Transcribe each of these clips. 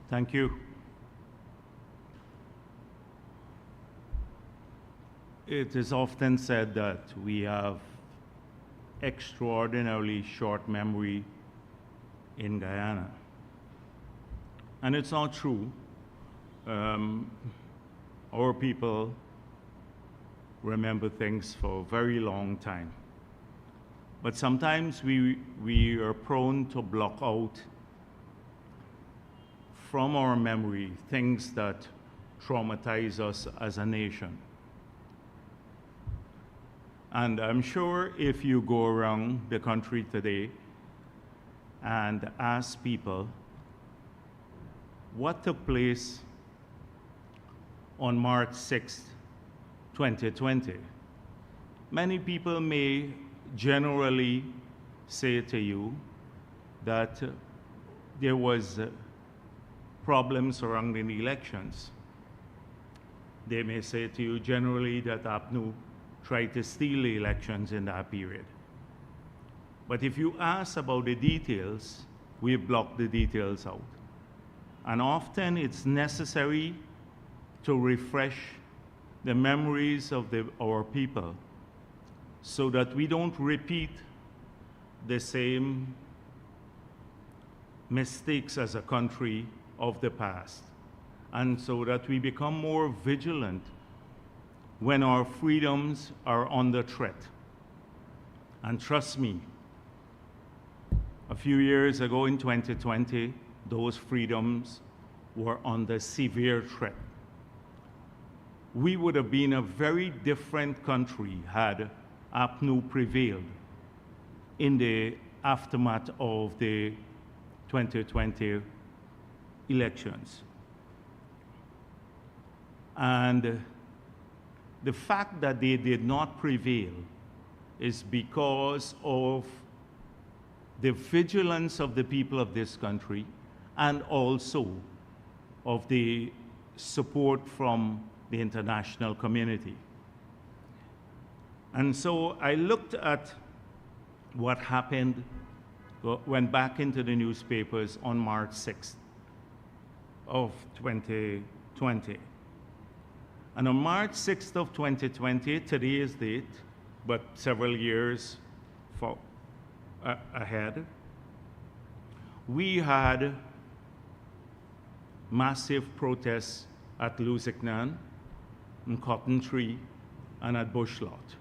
Thank you. It is often said that we have extraordinarily short memory in Guyana. And it's not true. Our people remember things for a very long time. But sometimes we are prone to block out from our memory things that traumatize us as a nation. And I'm sure if you go around the country today and ask people what took place on March 6, 2020, many people may generally say to you that there was problems surrounding the elections. They may say to you generally that APNU tried to steal the elections in that period. But if you ask about the details, we've blocked the details out. And often it's necessary to refresh the memories of our people so that we don't repeat the same mistakes as a country of the past, and so that we become more vigilant when our freedoms are under threat. And trust me, a few years ago in 2020, those freedoms were under severe threat. We would have been a very different country had APNU prevailed in the aftermath of the 2020 elections. And the fact that they did not prevail is because of the vigilance of the people of this country and also of the support from the international community. And so I looked at what happened, went back into the newspapers on March 6th of 2020. And on March 6th of 2020, today's date, but several years ahead, we had massive protests at Lusignan, in Cotton Tree, and at Bush Lot.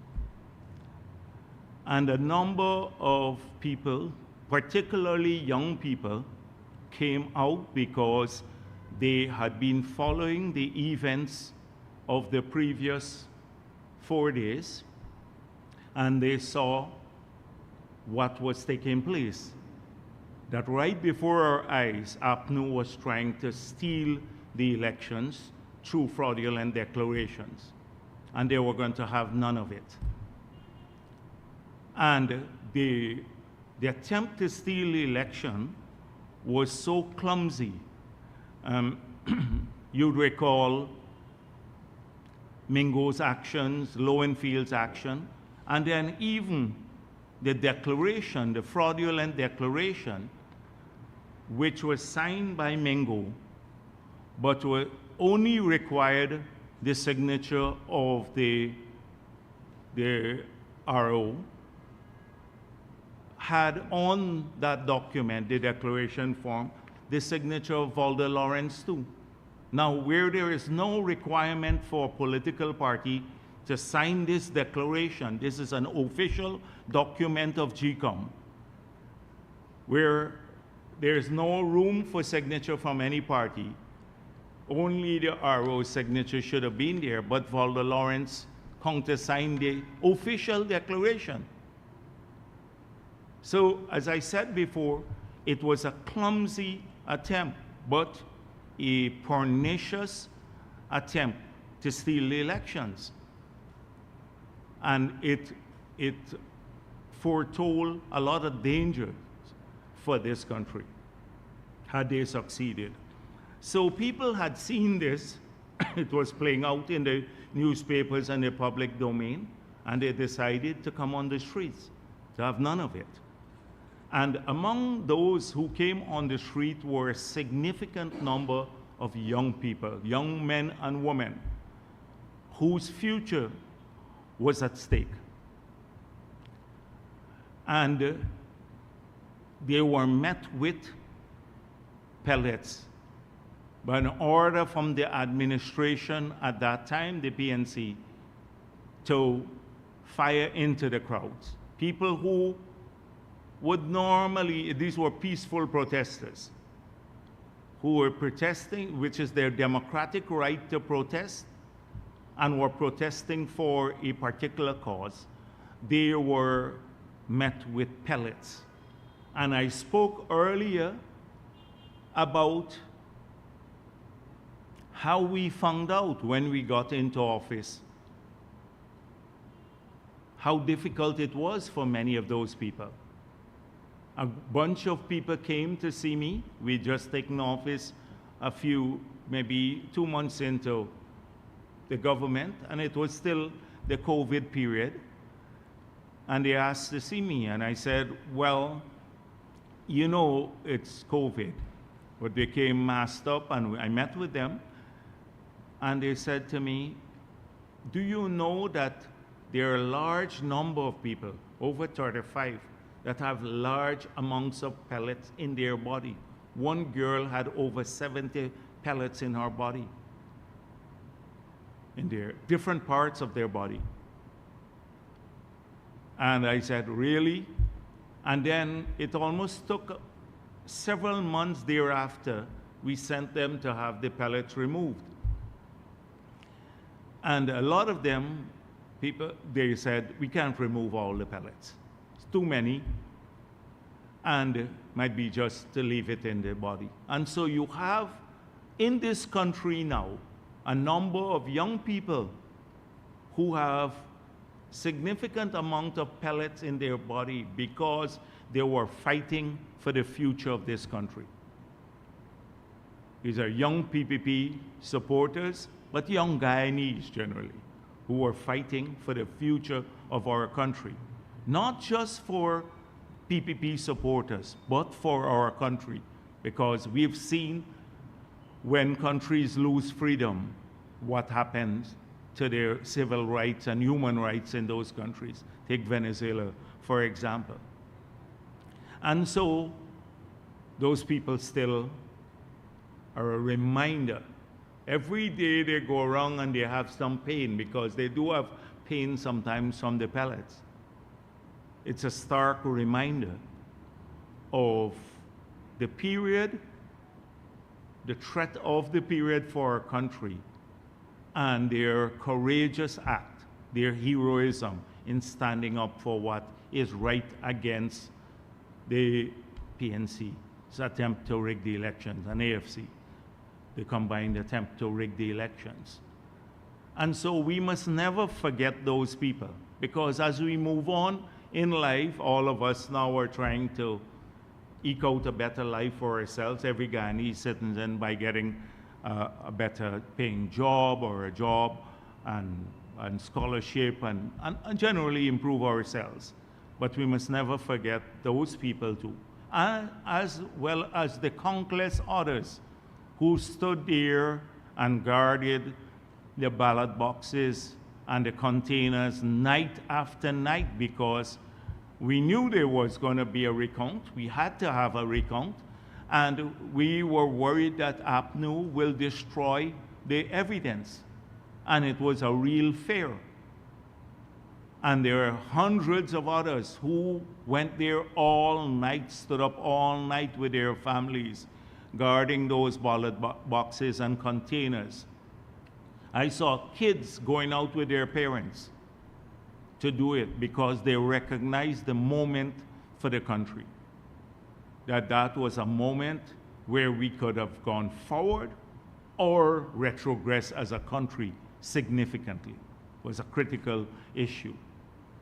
And a number of people, particularly young people, came out because they had been following the events of the previous 4 days, and they saw what was taking place. That right before our eyes, APNU was trying to steal the elections through fraudulent declarations, and they were going to have none of it. And the attempt to steal the election was so clumsy. You'd recall Mingo's actions, Lowenfield's action, and then even the declaration, the fraudulent declaration, which was signed by Mingo, but only required the signature of the RO, had on that document, the declaration form, the signature of Valder Lawrence too. Now, where there is no requirement for a political party to sign this declaration, this is an official document of GCOM, where there is no room for signature from any party. Only the RO's signature should have been there, but Valder Lawrence countersigned the official declaration. So, as I said before, it was a clumsy attempt, but a pernicious attempt to steal the elections. And it foretold a lot of dangers for this country had they succeeded. So people had seen this, it was playing out in the newspapers and the public domain, and they decided to come on the streets, to have none of it. And among those who came on the street were a significant number of young people, young men and women, whose future was at stake. And they were met with pellets by an order from the administration at that time, the PNC, to fire into the crowds. People who would normally, these were peaceful protesters, who were protesting, which is their democratic right to protest, and were protesting for a particular cause. They were met with pellets. And I spoke earlier about how we found out when we got into office how difficult it was for many of those people. A bunch of people came to see me. We'd just taken office maybe 2 months into the government, and it was still the COVID period. And they asked to see me, and I said, well, you know it's COVID. But they came masked up, and I met with them, and they said to me, do you know that there are a large number of people, over 35, that have large amounts of pellets in their body? One girl had over 70 pellets in her body, in their different parts of their body. And I said, really? And then it almost took several months thereafter, we sent them to have the pellets removed. And a lot of them, they said, we can't remove all the pellets. It's too many, and it might be just to leave it in the body. And so you have, in this country now, a number of young people who have significant amount of pellets in their body because they were fighting for the future of this country. These are young PPP supporters, but young Guyanese generally, who were fighting for the future of our country. Not just for PPP supporters, but for our country, because we've seen when countries lose freedom, what happens to their civil rights and human rights in those countries. Take Venezuela, for example. And so those people still are a reminder. Every day they go around and they have some pain, because they do have pain sometimes from the pellets. It's a stark reminder of the period, the threat of the period for our country, and their courageous act, their heroism in standing up for what is right against the PNC's attempt to rig the elections, and AFC, the combined attempt to rig the elections. And so we must never forget those people, because as we move on in life, all of us now are trying to eke out a better life for ourselves, every Guyanese citizen, by getting a better paying job or a job and scholarship and generally improve ourselves. But we must never forget those people too, as well as the countless others who stood there and guarded the ballot boxes and the containers night after night, because we knew there was going to be a recount. We had to have a recount. And we were worried that APNU will destroy the evidence. And it was a real fear. And there are hundreds of others who went there all night, stood up all night with their families, guarding those ballot boxes and containers. I saw kids going out with their parents to do it because they recognized the moment for the country. That was a moment where we could have gone forward or retrogress as a country significantly. It was a critical issue.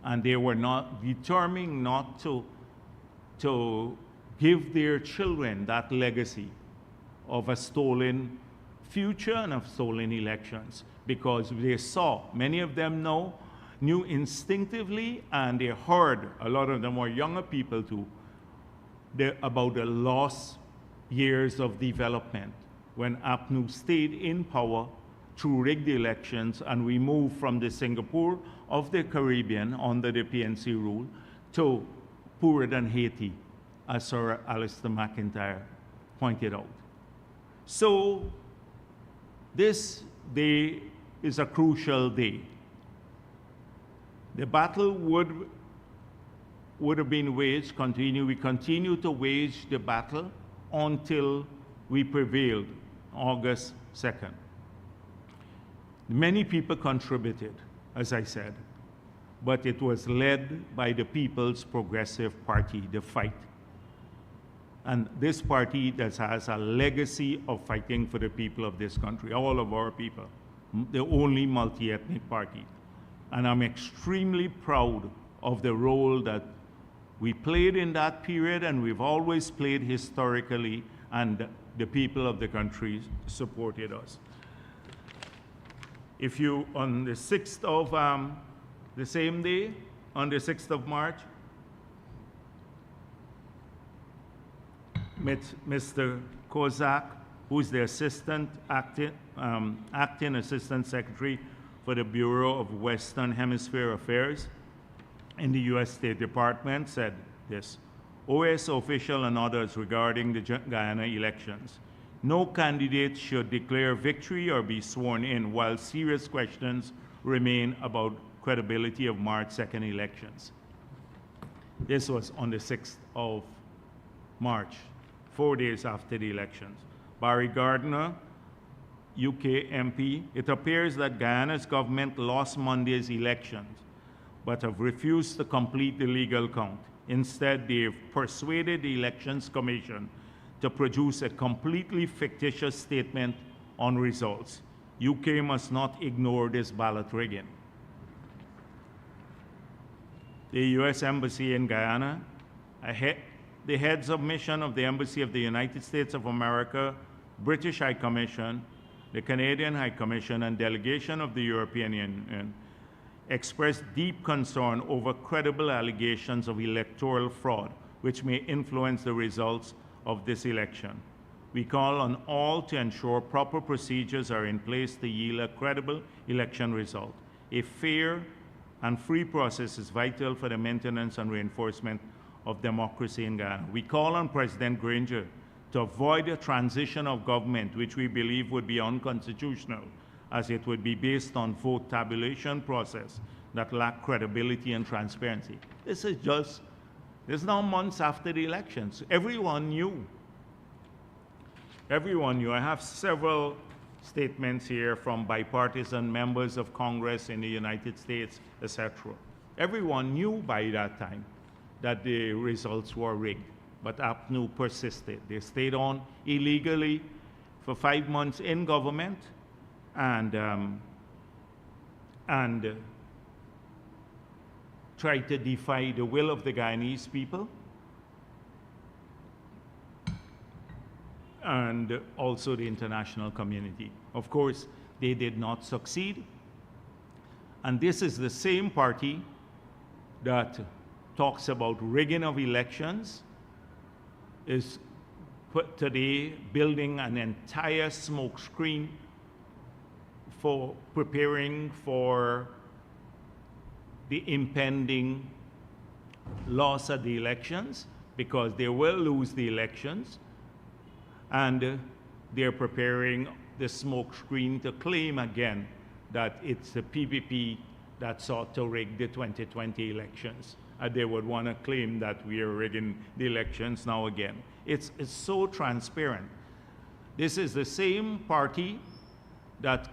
And they were not determined not to give their children that legacy of a stolen future and of stolen elections, because they saw, many of them knew instinctively, and they heard, a lot of them were younger people too, about the lost years of development when APNU stayed in power through rigged elections, and we moved from the Singapore of the Caribbean under the PNC rule to poorer than Haiti, as Sir Alistair McIntyre pointed out. So this day is a crucial day. The battle would have been waged, we continue to wage the battle until we prevailed, August 2nd. Many people contributed, as I said, but it was led by the People's Progressive Party, the fight. And this party that has a legacy of fighting for the people of this country, all of our people, the only multi-ethnic party. And I'm extremely proud of the role that we played in that period, and we've always played historically, and the people of the country supported us. If you, on the 6th of, the same day, on the 6th of March, Mr. Kozak, who's the acting Assistant Secretary for the Bureau of Western Hemisphere Affairs in the U.S. State Department, said this: OS official and others regarding the Guyana elections. No candidate should declare victory or be sworn in while serious questions remain about credibility of March 2nd elections. This was on the 6th of March, 4 days after the elections. Barry Gardiner, UK MP, it appears that Guyana's government lost Monday's elections, but have refused to complete the legal count. Instead, they've persuaded the Elections Commission to produce a completely fictitious statement on results. UK must not ignore this ballot rigging. The US Embassy in Guyana, the heads of mission of the Embassy of the United States of America, British High Commission, the Canadian High Commission, and delegation of the European Union expressed deep concern over credible allegations of electoral fraud, which may influence the results of this election. We call on all to ensure proper procedures are in place to yield a credible election result. A fair and free process is vital for the maintenance and reinforcement of democracy in Guyana. We call on President Granger to avoid a transition of government, which we believe would be unconstitutional, as it would be based on vote tabulation process that lack credibility and transparency. This is now months after the elections. Everyone knew. Everyone knew. I have several statements here from bipartisan members of Congress in the United States, etc. Everyone knew by that time that the results were rigged, but APNU persisted. They stayed on illegally for 5 months in government and tried to defy the will of the Guyanese people and also the international community. Of course, they did not succeed. And this is the same party that talks about rigging of elections, is today building an entire smokescreen for preparing for the impending loss of the elections, because they will lose the elections, and they're preparing the smokescreen to claim again that it's the PPP that sought to rig the 2020 elections. And they would want to claim that we are rigging the elections now again. It's so transparent. This is the same party that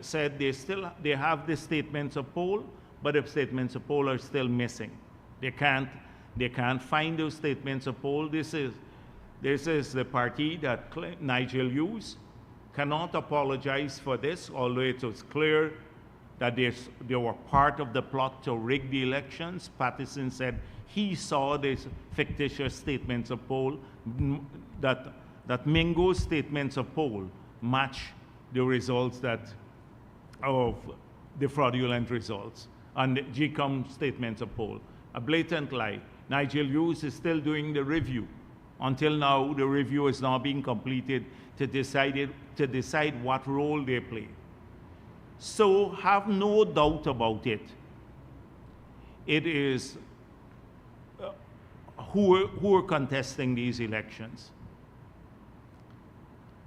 said they have the statements of poll, but the statements of poll are still missing. They can't find those statements of poll. This is the party that Nigel Hughes cannot apologize for this, although it was clear that they were part of the plot to rig the elections. Patterson said he saw these fictitious statements of poll, that Mingo's statements of poll match the results of the fraudulent results, and GCOM statements of poll. A blatant lie. Nigel Hughes is still doing the review. Until now, the review is now being completed to decide what role they play. So have no doubt about it. It is who are contesting these elections.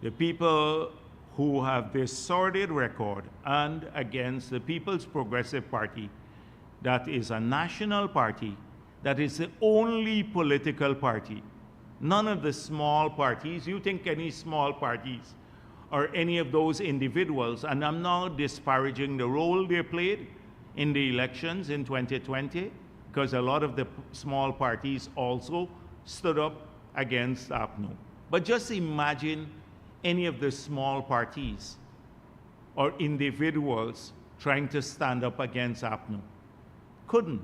The people who have this sordid record, and against the People's Progressive Party, that is a national party, that is the only political party. None of the small parties, you think any small parties or any of those individuals, and I'm not disparaging the role they played in the elections in 2020, because a lot of the small parties also stood up against APNU. But just imagine any of the small parties or individuals trying to stand up against APNU. Couldn't.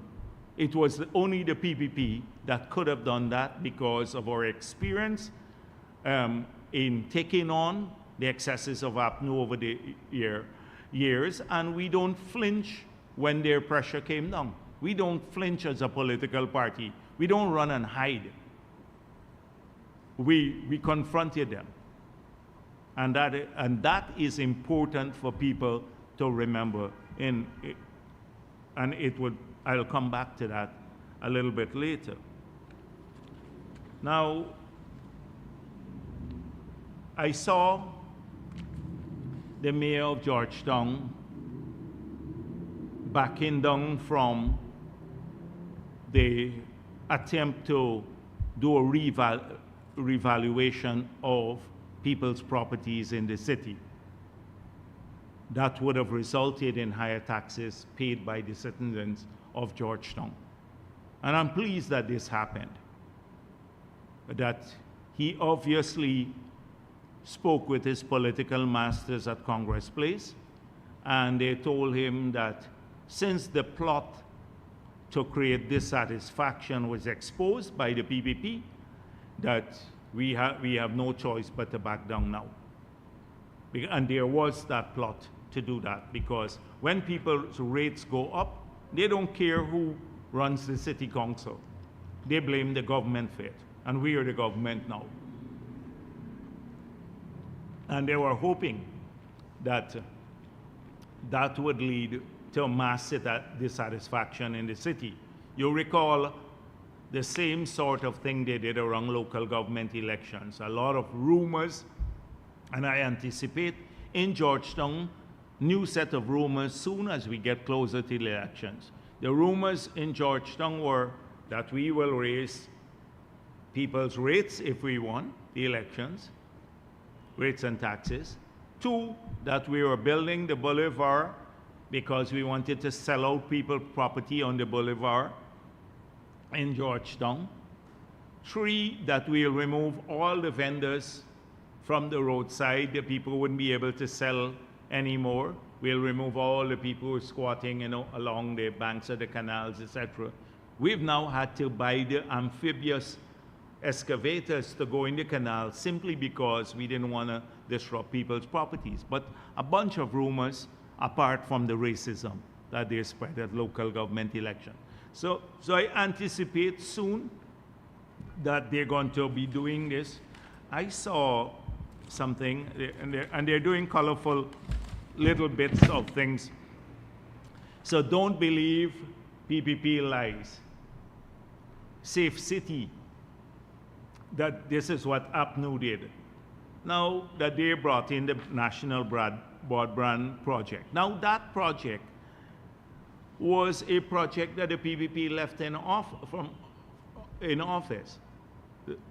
It was only the PPP that could have done that because of our experience in taking on the excesses of APNU over the years, and we don't flinch when their pressure came down. We don't flinch as a political party. We don't run and hide. We confronted them. And that is important for people to remember. I'll come back to that a little bit later. Now, I saw the mayor of Georgetown backing down from the attempt to do a revaluation of people's properties in the city. That would have resulted in higher taxes paid by the citizens of Georgetown. And I'm pleased that this happened. That he obviously spoke with his political masters at Congress Place, and they told him that since the plot to create dissatisfaction was exposed by the PPP, that we have no choice but to back down now. And there was that plot to do that, because when people's rates go up, they don't care who runs the city council. They blame the government for it, and we are the government now. And they were hoping that that would lead to mass dissatisfaction in the city. You recall the same sort of thing they did around local government elections. A lot of rumors, and I anticipate in Georgetown, new set of rumors soon as we get closer to the elections. The rumors in Georgetown were that we will raise people's rates if we won the elections, rates and taxes. 2, that we were building the boulevard because we wanted to sell out people's property on the boulevard in Georgetown. 3, that we'll remove all the vendors from the roadside. The people wouldn't be able to sell anymore. We'll remove all the people who are squatting, along the banks of the canals, etc. We've now had to buy the amphibious excavators to go in the canal simply because we didn't want to disrupt people's properties. But a bunch of rumors apart from the racism that they spread at local government election. So I anticipate soon that they're going to be doing this. I saw something, and they're doing colorful little bits of things. So don't believe PPP lies. Safe City, that this is what APNU did. Now that they brought in the National Broadband Project. Now that project was a project that the PPP left in office,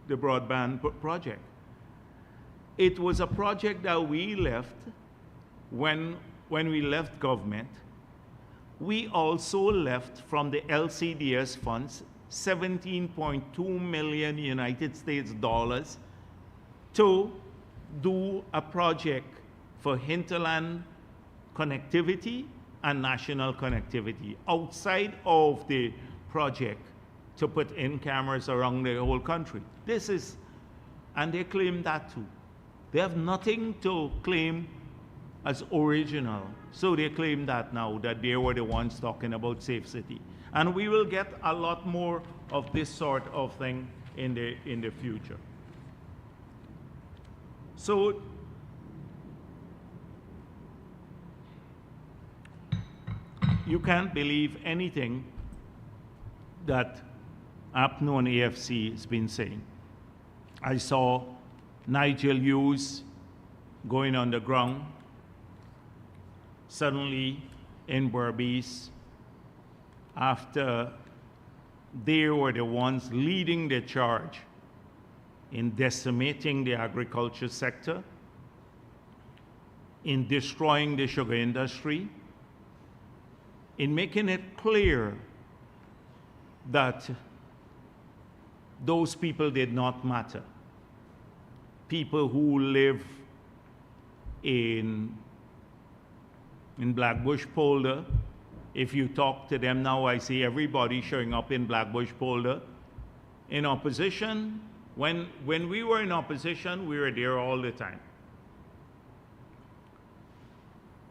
the broadband project. It was a project that we left when we left government. We also left from the LCDS funds 17.2 million United States dollars to do a project for hinterland connectivity and national connectivity outside of the project to put in cameras around the whole country. And they claim that too. They have nothing to claim as original. So they claim that now, that they were the ones talking about Safe City. And we will get a lot more of this sort of thing in the future. So you can't believe anything that APNO and AFC has been saying. I saw Nigel Hughes going on the ground, suddenly in Berbice, after they were the ones leading the charge in decimating the agriculture sector, in destroying the sugar industry, in making it clear that those people did not matter. People who live in Blackbush Polder, if you talk to them now, I see everybody showing up in Blackbush Polder. In opposition, when we were in opposition, we were there all the time.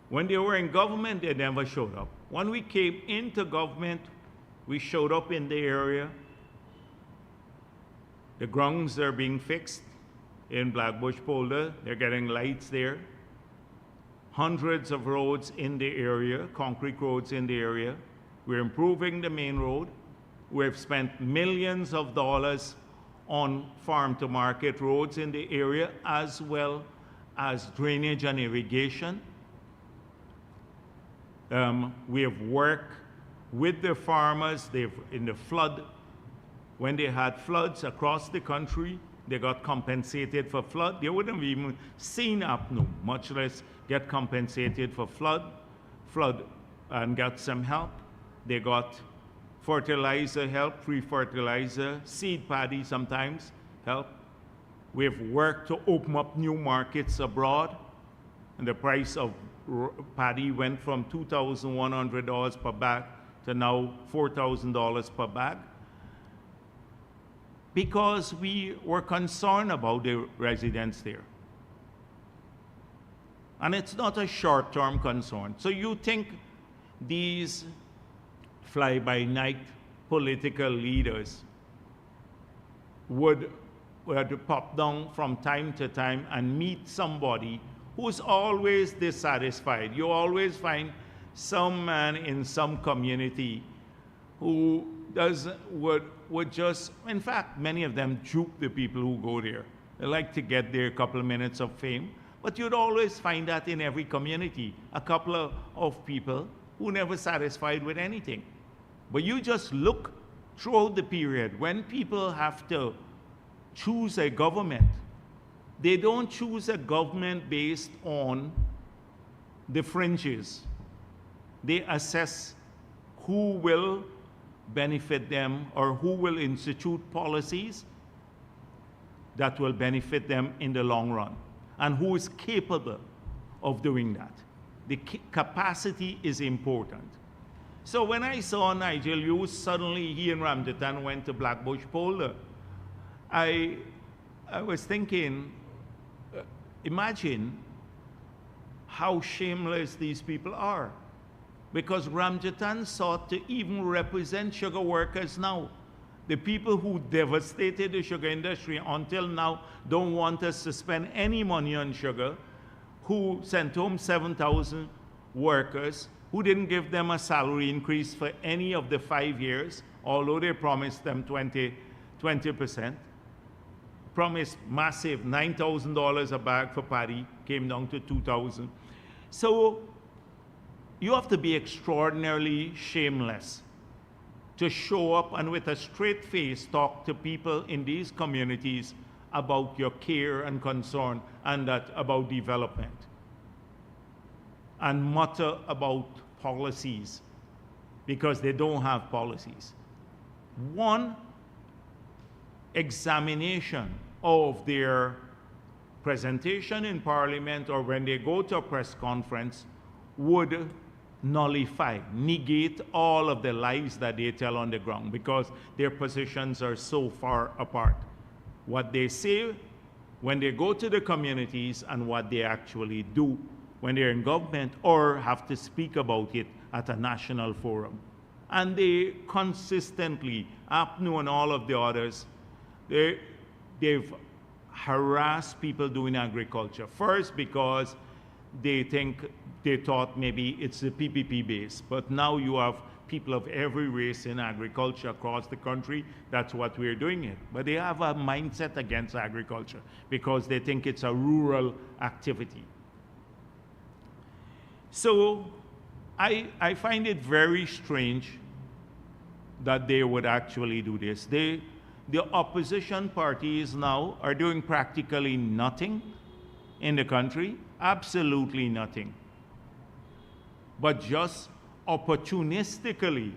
When they were in government, they never showed up. When we came into government, we showed up in the area. The grounds are being fixed in Blackbush Polder. They're getting lights there. Hundreds of roads in the area, concrete roads in the area. We're improving the main road. We've spent millions of dollars on farm-to-market roads in the area, as well as drainage and irrigation. We have worked with the farmers. In the flood, when they had floods across the country, they got compensated for flood. They wouldn't have even seen APNO, much less get compensated for flood and got some help. They got fertilizer help, free fertilizer, seed paddy sometimes help. We've worked to open up new markets abroad, and the price of paddy went from $2,100 per bag to now $4,000 per bag, because we were concerned about the residents there. And it's not a short-term concern. So you think these fly-by-night political leaders would pop down from time to time and meet somebody who's always dissatisfied? You always find some man in some community who would just, in fact, many of them juke the people who go there. They like to get their couple of minutes of fame. But you'd always find that in every community, a couple of people who never satisfied with anything. But you just look throughout the period, when people have to choose a government, they don't choose a government based on the fringes. They assess who will benefit them or who will institute policies that will benefit them in the long run, and who is capable of doing that. The capacity is important. So when I saw Nigel Hughes, suddenly he and Ramjatan went to Blackbush Polder, I was thinking, imagine how shameless these people are. Because Ramjatan sought to even represent sugar workers now. The people who devastated the sugar industry until now don't want us to spend any money on sugar, who sent home 7,000 workers, who didn't give them a salary increase for any of the 5 years, although they promised them 20%. Promised massive $9,000 a bag for paddy, came down to $2,000. So you have to be extraordinarily shameless to show up and with a straight face talk to people in these communities about your care and concern and about development, and mutter about policies because they don't have policies. One examination of their presentation in Parliament or when they go to a press conference would nullify, negate all of the lies that they tell on the ground, because their positions are so far apart. What they say when they go to the communities and what they actually do when they're in government or have to speak about it at a national forum. And they consistently, APNU and all of the others, they've harassed people doing agriculture. First, because they thought maybe it's the PPP base, but now you have people of every race in agriculture across the country. That's what we're doing it. But they have a mindset against agriculture because they think it's a rural activity. So I find it very strange that they would actually do this. The opposition parties now are doing practically nothing in the country, absolutely nothing, but just opportunistically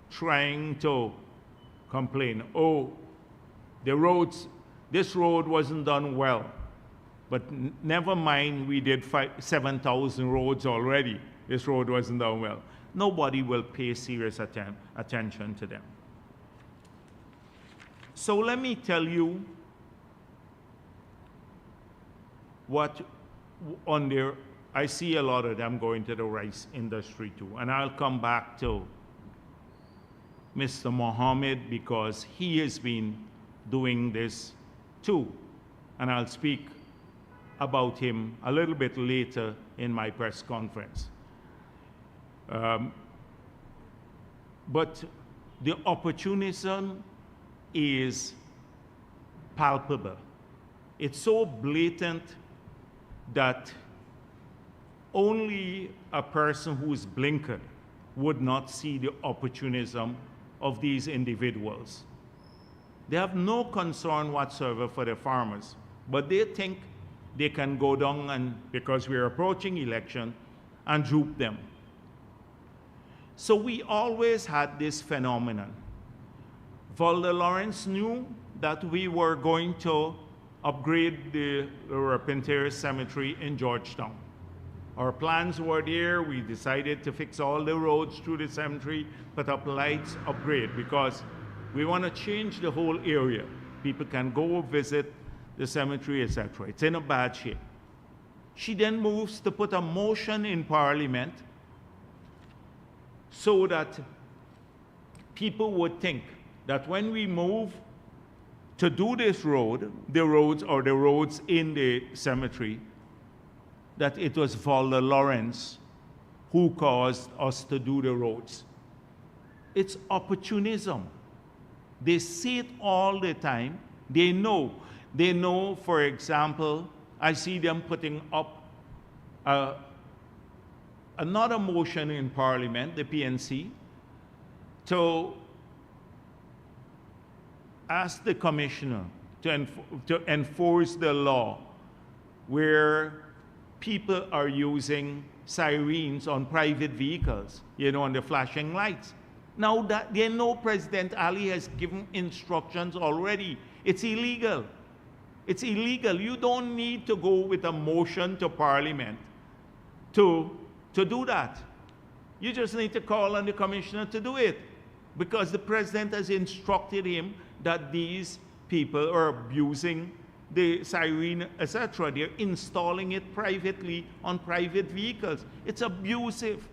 trying to complain. Oh, this road wasn't done well, but never mind, we did 7,000 roads already. This road wasn't done well. Nobody will pay serious attention to them. So let me tell you what on there, I see a lot of them going to the rice industry too. And I'll come back to Mr. Mohammed because he has been doing this too. And I'll speak about him a little bit later in my press conference. But the opportunism is palpable. It's so blatant that only a person who is blinkered would not see the opportunism of these individuals. They have no concern whatsoever for the farmers, but they think they can go down and, because we're approaching election, and dupe them. So we always had this phenomenon. Valda Lawrence knew that we were going to upgrade the Repentir Cemetery in Georgetown. Our plans were there. We decided to fix all the roads through the cemetery, put up lights, upgrade, because we want to change the whole area. People can go visit the cemetery, etc. It's in a bad shape. She then moves to put a motion in Parliament so that people would think that when we move to do this road, the roads in the cemetery, that it was Valda Lawrence who caused us to do the roads. It's opportunism. They see it all the time. They know, for example, I see them putting up another motion in Parliament, the PNC, to ask the commissioner to enforce the law where people are using sirens on private vehicles, on the flashing lights. Now that they know President Ali has given instructions already, it's illegal. It's illegal. You don't need to go with a motion to Parliament to do that. You just need to call on the commissioner to do it, because the president has instructed him that these people are abusing the siren, etc. They're installing it privately on private vehicles. It's abusive.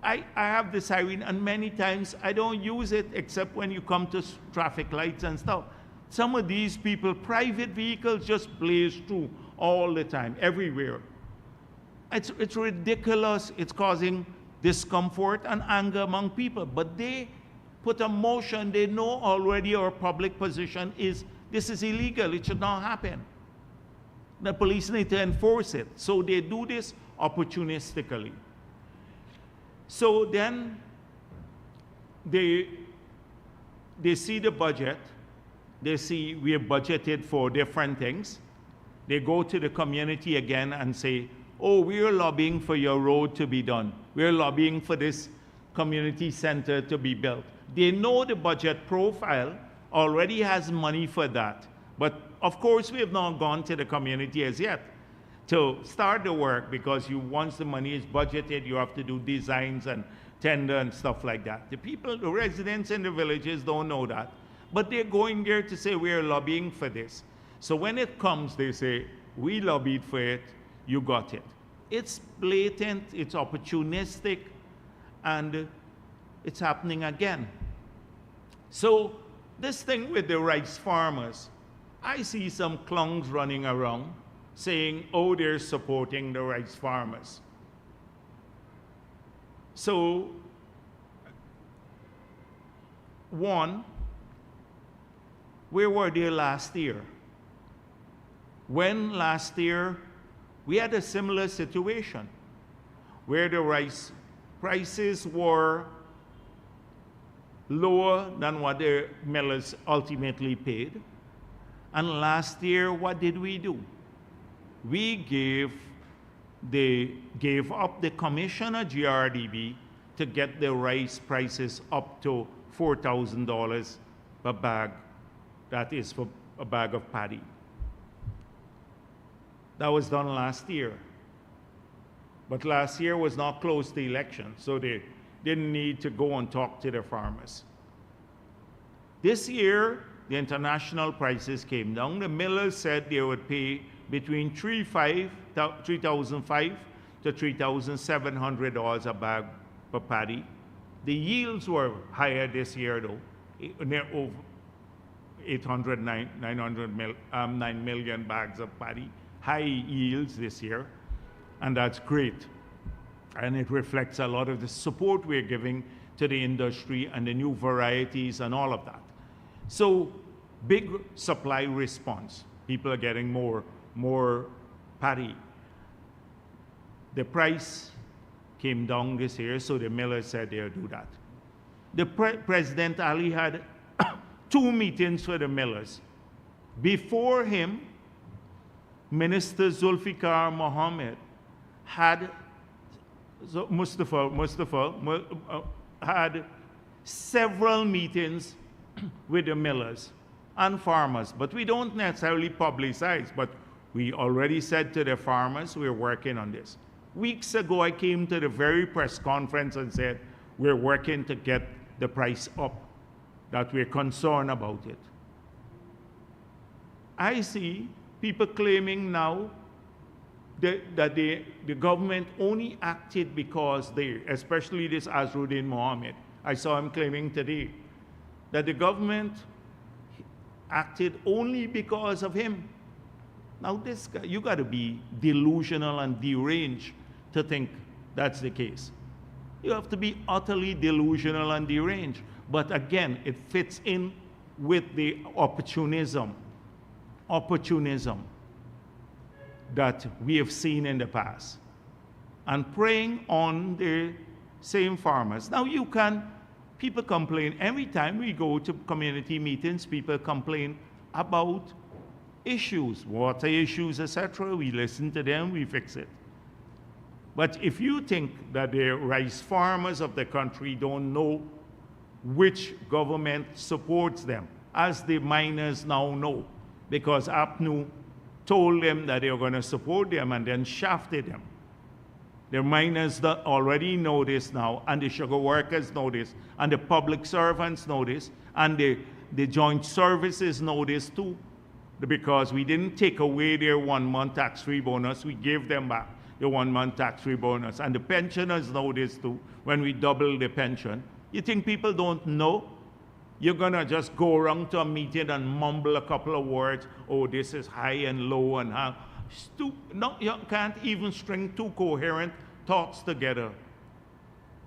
I have the siren, and many times I don't use it except when you come to traffic lights and stuff. Some of these people, private vehicles just blaze through all the time, everywhere. It's ridiculous. It's causing discomfort and anger among people. But they put a motion. They know already our public position is this is illegal. It should not happen. The police need to enforce it. So they do this opportunistically. So then they see the budget. They see we have budgeted for different things. They go to the community again and say, oh, we are lobbying for your road to be done. We're lobbying for this community center to be built. They know the budget profile already has money for that. But of course, we have not gone to the community as yet to start the work, because once the money is budgeted, you have to do designs and tender and stuff like that. The people, the residents in the villages don't know that. But they're going there to say, we're lobbying for this. So when it comes, they say, we lobbied for it, you got it. It's blatant, it's opportunistic, and it's happening again. So this thing with the rice farmers, I see some clowns running around saying, oh, they're supporting the rice farmers. So, one, where were they last year? When last year we had a similar situation where the rice prices were lower than what the millers ultimately paid. And last year, what did we do? We gave up the commission of GRDB to get the rice prices up to $4,000 per bag. That is for a bag of paddy. That was done last year. But last year was not close to election, so they didn't need to go and talk to the farmers. This year, the international prices came down. The millers said they would pay between $3,500 to $3,700 a bag per paddy. The yields were higher this year, though, over 9 million bags of paddy. High yields this year, and that's great. And it reflects a lot of the support we're giving to the industry and the new varieties and all of that. So, big supply response. People are getting more paddy. The price came down this year, so the millers said they'll do that. The President Ali had 2 meetings for the millers. Before him, Minister Zulfikar Mohammed had had several meetings with the millers and farmers, but we don't necessarily publicize, but we already said to the farmers, we're working on this. Weeks ago, I came to the very press conference and said, we're working to get the price up, that we're concerned about it. I see people claiming now that the government only acted because especially this Azruddin Mohammed, I saw him claiming today, that the government acted only because of him. Now this guy, you gotta be delusional and deranged to think that's the case. You have to be utterly delusional and deranged. But again, it fits in with the opportunism that we have seen in the past, and preying on the same farmers. Now people complain, every time we go to community meetings, people complain about issues, water issues, etc. We listen to them, we fix it. But if you think that the rice farmers of the country don't know which government supports them, as the miners now know, because APNU told them that they were going to support them and then shafted them. The miners already know this now, and the sugar workers know this, and the public servants know this, and the joint services know this too, because we didn't take away their 1-month tax-free bonus, we gave them back the 1-month tax-free bonus, and the pensioners know this too, when we double the pension. You think people don't know? You're gonna just go around to a meeting and mumble a couple of words, oh, this is high and low and how. No, you can't even string 2 coherent thoughts together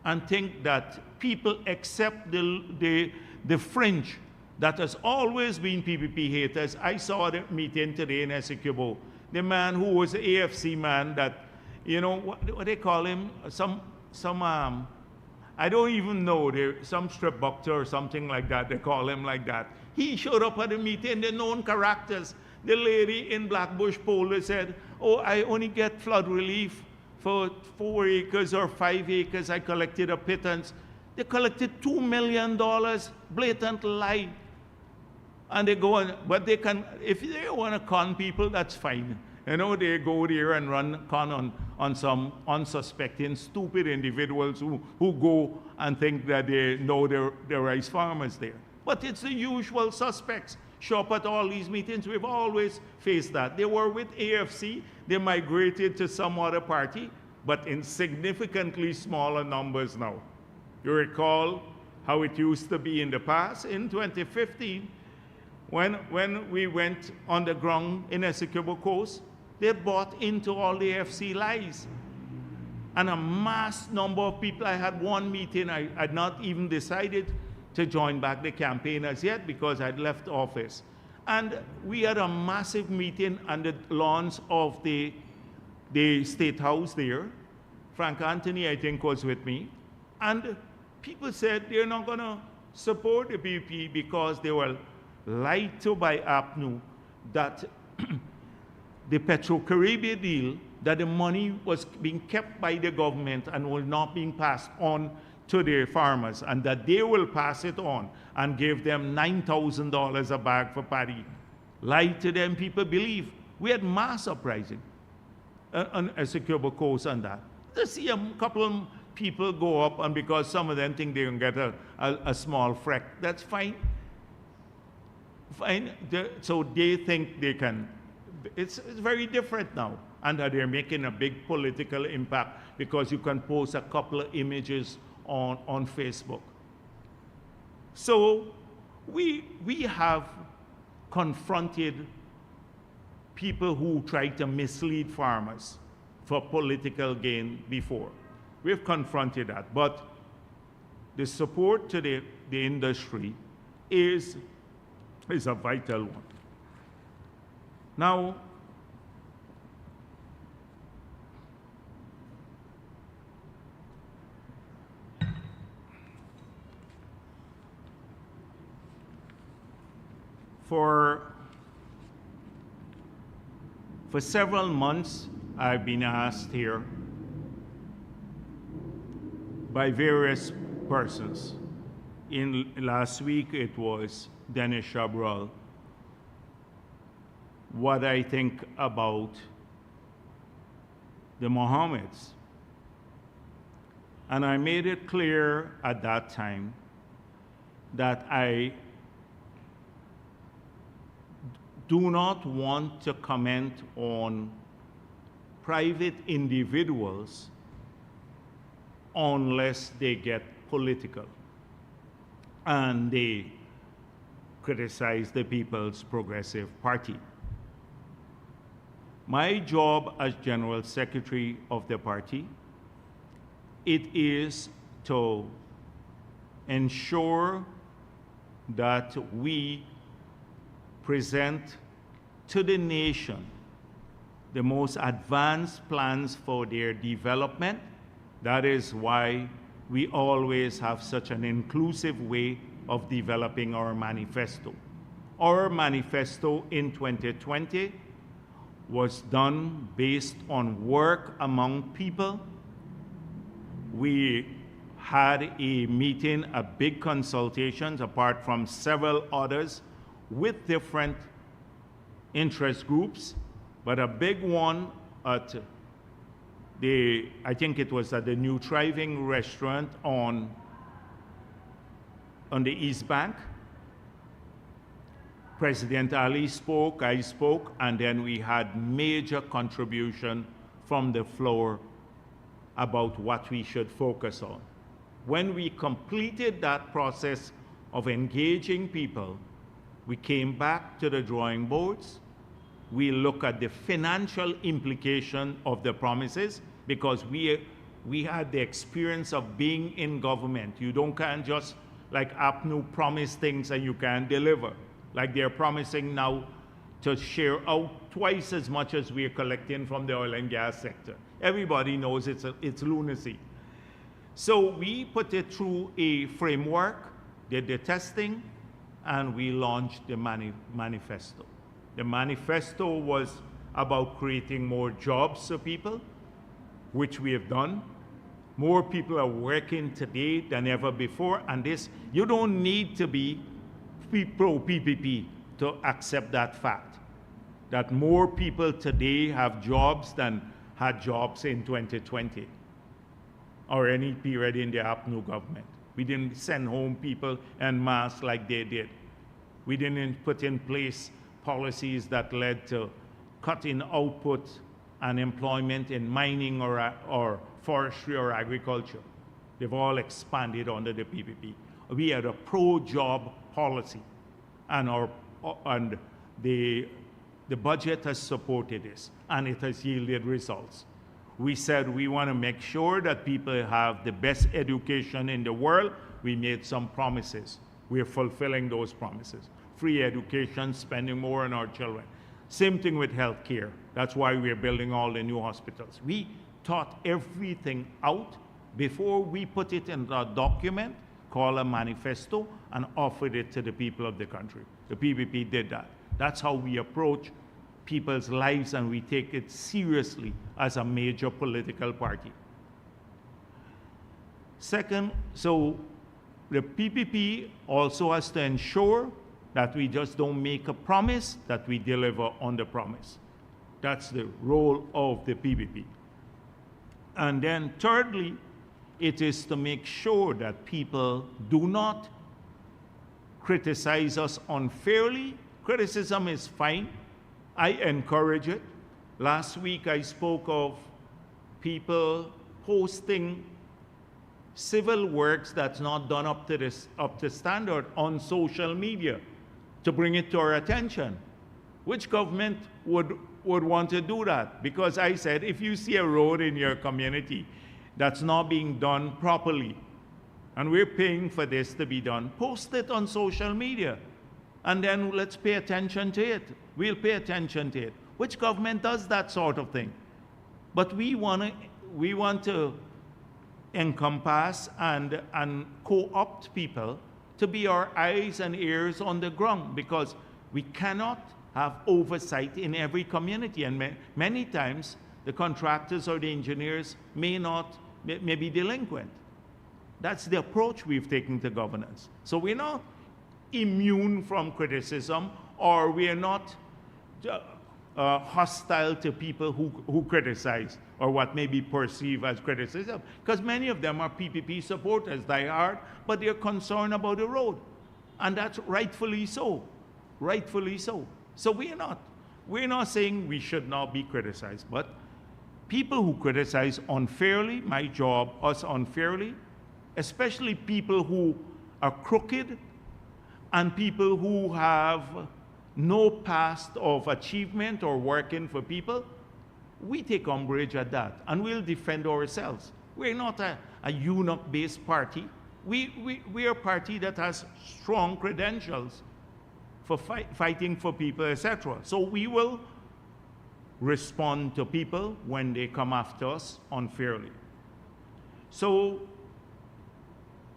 and think that people accept the fringe that has always been PPP haters. I saw the meeting today in Essequibo. The man who was an AFC man that, you know, what they call him? I don't even know, some strip boxer or something like that, they call him like that. He showed up at the meeting, the known characters. The lady in Blackbush Polar said, oh, I only get flood relief for 4 acres or 5 acres. I collected a pittance. They collected $2 million, blatant lie. And they go on, but they can, if they want to con people, that's fine. You know, they go there and run con on some unsuspecting, stupid individuals who go and think that they know the rice farmers there. But it's the usual suspects. Show up at all these meetings. We've always faced that. They were with AFC. They migrated to some other party, but in significantly smaller numbers now. You recall how it used to be in the past. In 2015, when we went underground in Essequibo Coast, they bought into all the FC lies. And a mass number of people, I had one meeting, I had not even decided to join back the campaign as yet because I'd left office. And we had a massive meeting on the lawns of the State House there. Frank Anthony, I think, was with me. And people said they're not going to support the PPP because they were lied to by APNU that the Petro-Caribbean deal, that the money was being kept by the government and was not being passed on to the farmers, and that they will pass it on and give them $9,000 a bag for paddy. Lied to them, people believe. We had mass uprising on Essequibo Coast and that. To see a couple of people go up, and because some of them think they can get a small freck, that's fine. Fine. So they think they can. It's very different now, and they're making a big political impact because you can post a couple of images on Facebook. So we have confronted people who try to mislead farmers for political gain before. We've confronted that, but the support to the industry is a vital one. Now, for several months, I've been asked here by various persons. Last week, it was Dennis Chabral, what I think about the Mohammeds. And I made it clear at that time that I do not want to comment on private individuals unless they get political and they criticize the People's Progressive Party. My job as General Secretary of the party, it is to ensure that we present to the nation the most advanced plans for their development. That is why we always have such an inclusive way of developing our manifesto. Our manifesto in 2020 was done based on work among people. We had a meeting, a big consultations, apart from several others, with different interest groups, but a big one at I think it was at the New Thriving restaurant on the East Bank. President Ali spoke, I spoke, and then we had major contribution from the floor about what we should focus on. When we completed that process of engaging people, we came back to the drawing boards. We look at the financial implication of the promises, because we had the experience of being in government. You can't just, like APNU, promise things and you can't deliver. Like they're promising now to share out twice as much as we're collecting from the oil and gas sector. Everybody knows it's lunacy. So we put it through a framework, did the testing, and we launched the manifesto. The manifesto was about creating more jobs for people, which we have done. More people are working today than ever before, and this, you don't need to be pro-PPP to accept that fact, that more people today have jobs than had jobs in 2020 or any period in the APNU government. We didn't send home people en masse like they did. We didn't put in place policies that led to cutting output and employment in mining or forestry or agriculture. They've all expanded under the PPP. we had a pro-job policy, and the budget has supported this, and it has yielded results. We said we want to make sure that people have the best education in the world. We made some promises. We're fulfilling those promises. Free education, spending more on our children. Same thing with healthcare. That's why we're building all the new hospitals. We thought everything out before we put it in a document called a manifesto and offered it to the people of the country. The PPP did that. That's how we approach people's lives, and we take it seriously as a major political party. Second, so the PPP also has to ensure that we just don't make a promise, that we deliver on the promise. That's the role of the PPP. And then thirdly, it is to make sure that people do not criticize us unfairly. Criticism is fine. I encourage it. Last week I spoke of people posting civil works that's not done up to standard on social media to bring it to our attention. Which government would want to do that? Because I said, if you see a road in your community that's not being done properly, and we're paying for this to be done, post it on social media, and then let's pay attention to it. We'll pay attention to it. Which government does that sort of thing? But we want to encompass and co-opt people to be our eyes and ears on the ground, because we cannot have oversight in every community, and many times the contractors or the engineers may be delinquent. That's the approach we've taken to governance. So we're not immune from criticism, or we're not hostile to people who criticize or what may be perceived as criticism, because many of them are PPP supporters, die hard, but they're concerned about the road, and that's rightfully so, rightfully so. So we're not saying we should not be criticized, but people who criticize unfairly, might job us unfairly, especially people who are crooked and people who have no past of achievement or working for people, we take umbrage at that, and we'll defend ourselves. We're not a eunuch-based party. We're a party that has strong credentials for fighting for people, etc. So we will respond to people when they come after us unfairly. So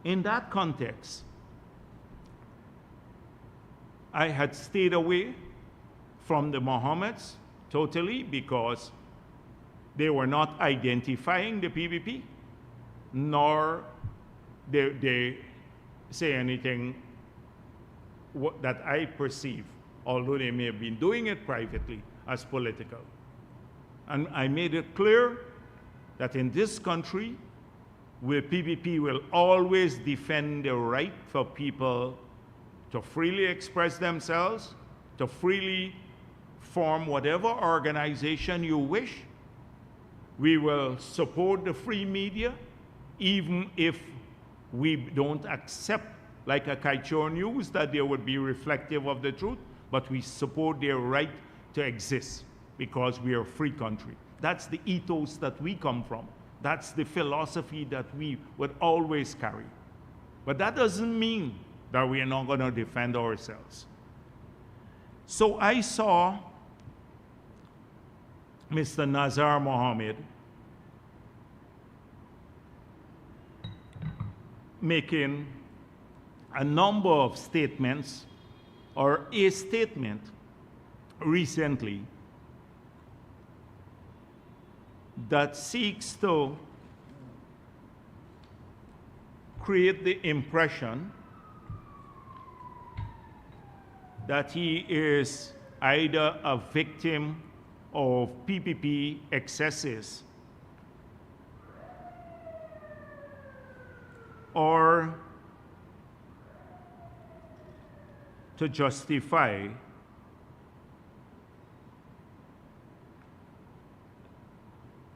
in that context, I had stayed away from the Mohammeds totally, because they were not identifying the PPP, nor they say anything that I perceive, although they may have been doing it privately, as political. And I made it clear that in this country, where PPP will always defend the right for people to freely express themselves, to freely form whatever organization you wish. We will support the free media, even if we don't accept, like a Kaichor News, that they would be reflective of the truth, but we support their right to exist because we are a free country. That's the ethos that we come from. That's the philosophy that we would always carry. But that doesn't mean that we are not going to defend ourselves. So I saw Mr. Nazar Mohammed making a number of statements, or a statement recently, that seeks to create the impression that he is either a victim of PPP excesses or to justify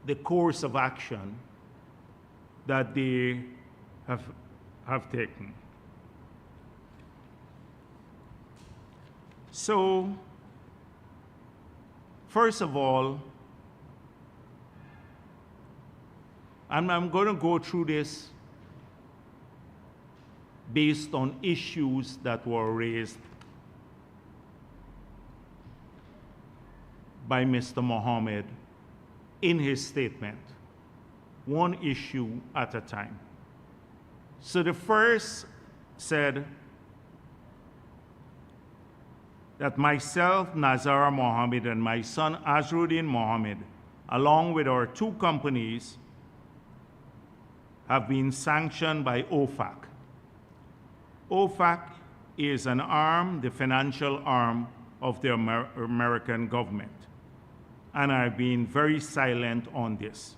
the course of action that they have taken. So, first of all, I'm going to go through this based on issues that were raised by Mr. Mohammed in his statement, one issue at a time. So the first said that myself, Nazar Mohammed, and my son Azruddin Mohammed, along with our two companies, have been sanctioned by OFAC. OFAC is an arm, the financial arm of the American government. And I've been very silent on this.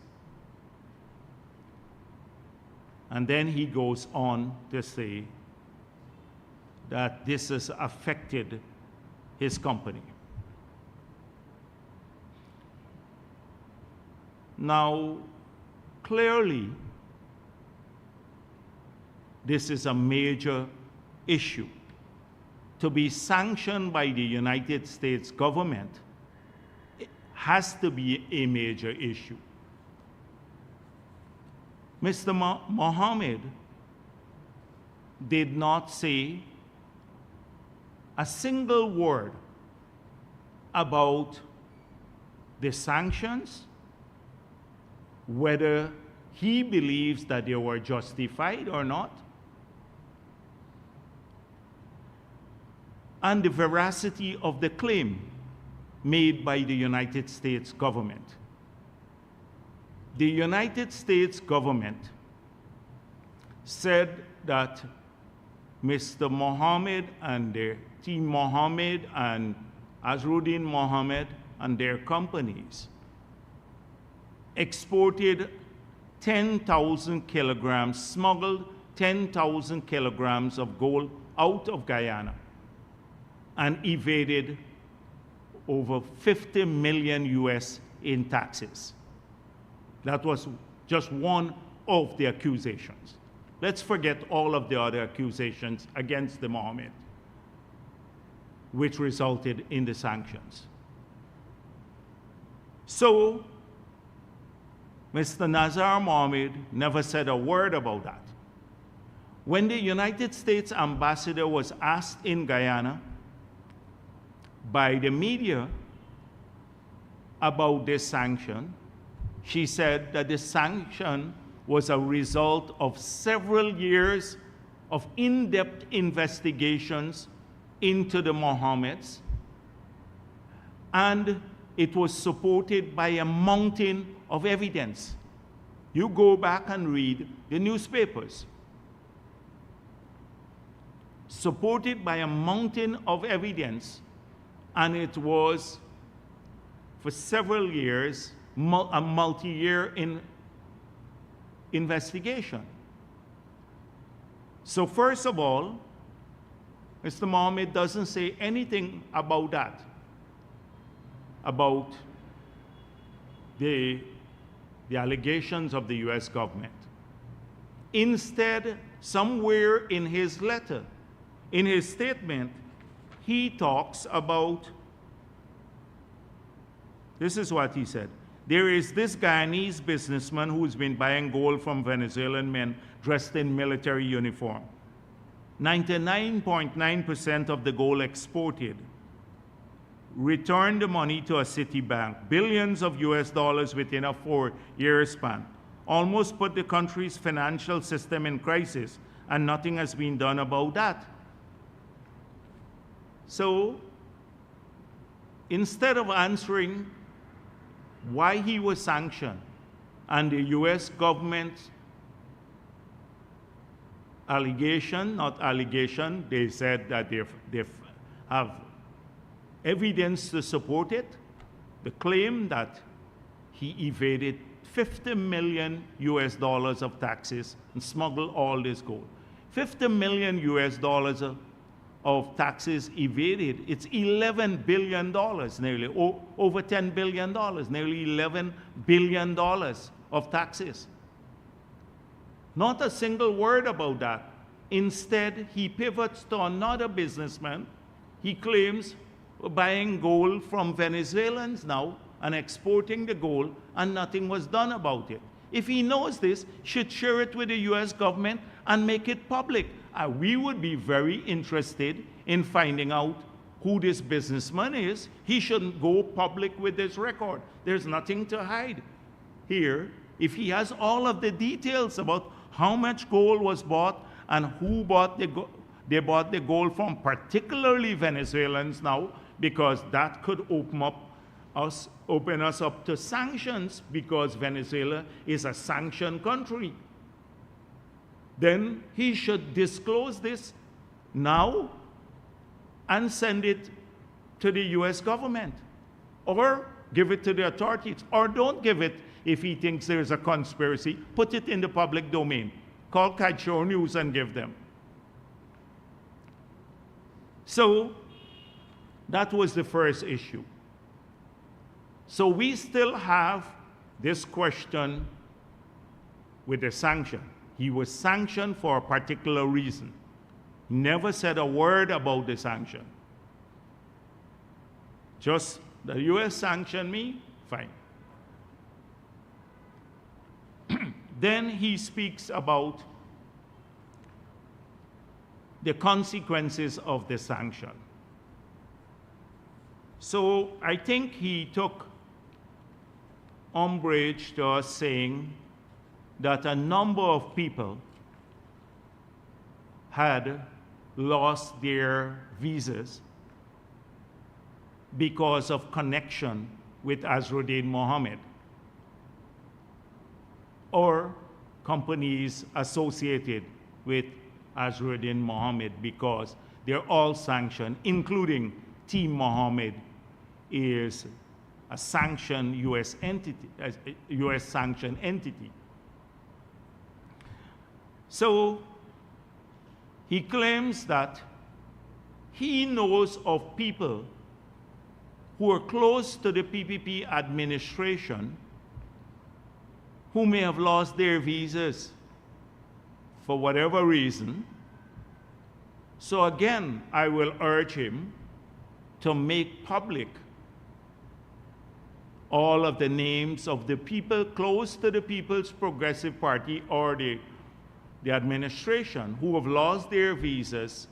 And then he goes on to say that this has affected his company. Now, clearly, this is a major issue. To be sanctioned by the United States government, it has to be a major issue. Mr. Mohammed did not say a single word about the sanctions, whether he believes that they were justified or not, and the veracity of the claim made by the United States government. The United States government said that Mr. Mohammed and their team Mohammed and Azruddin Mohammed and their companies exported 10,000 kilograms, smuggled 10,000 kilograms of gold out of Guyana and evaded over 50 million US in taxes. That was just one of the accusations. Let's forget all of the other accusations against the Mohammed, which resulted in the sanctions. So, Mr. Nazar Mohammed never said a word about that. When the United States ambassador was asked in Guyana by the media about this sanction, she said that the sanction was a result of several years of in-depth investigations into the Mohammeds, and it was supported by a mountain of evidence. You go back and read the newspapers. Supported by a mountain of evidence, and it was, for several years, a multi-year investigation. So first of all, Mr. Mohammed doesn't say anything about that, about the allegations of the US government. Instead, somewhere in his letter, in his statement, he talks about, this is what he said: there is this Guyanese businessman who's been buying gold from Venezuelan men dressed in military uniform. 99.9% of the gold exported returned the money to a city bank, billions of US dollars within a 4-year span, almost put the country's financial system in crisis, and nothing has been done about that. So, instead of answering why he was sanctioned and the US government allegation, not allegation, they said that they have evidence to support it, the claim that he evaded 50 million US dollars of taxes and smuggled all this gold. 50 million US dollars of taxes evaded, it's $11 billion, nearly, over $10 billion, nearly $11 billion of taxes. Not a single word about that. Instead, he pivots to another businessman. He claims buying gold from Venezuelans now and exporting the gold, and nothing was done about it. If he knows this, should share it with the US government and make it public. We would be very interested in finding out who this businessman is. He shouldn't go public with this record. There's nothing to hide here. If he has all of the details about how much gold was bought and who bought they bought the gold from, particularly Venezuelans now, because that could open us up to sanctions, because Venezuela is a sanctioned country. Then he should disclose this now and send it to the US government, or give it to the authorities, or don't give it. If he thinks there's a conspiracy, put it in the public domain. Call Kaichor News and give them. So that was the first issue. So we still have this question with the sanction. He was sanctioned for a particular reason. Never said a word about the sanction. Just the US sanctioned me, fine. Then he speaks about the consequences of the sanction. So I think he took umbrage to us saying that a number of people had lost their visas because of connection with Azruddin Mohammed, or companies associated with Azruddin Mohammed, because they're all sanctioned, including Team Mohammed is a sanctioned US entity, a US sanctioned entity. So he claims that he knows of people who are close to the PPP administration who may have lost their visas for whatever reason. So again, I will urge him to make public all of the names of the people close to the People's Progressive Party or the administration who have lost their visas,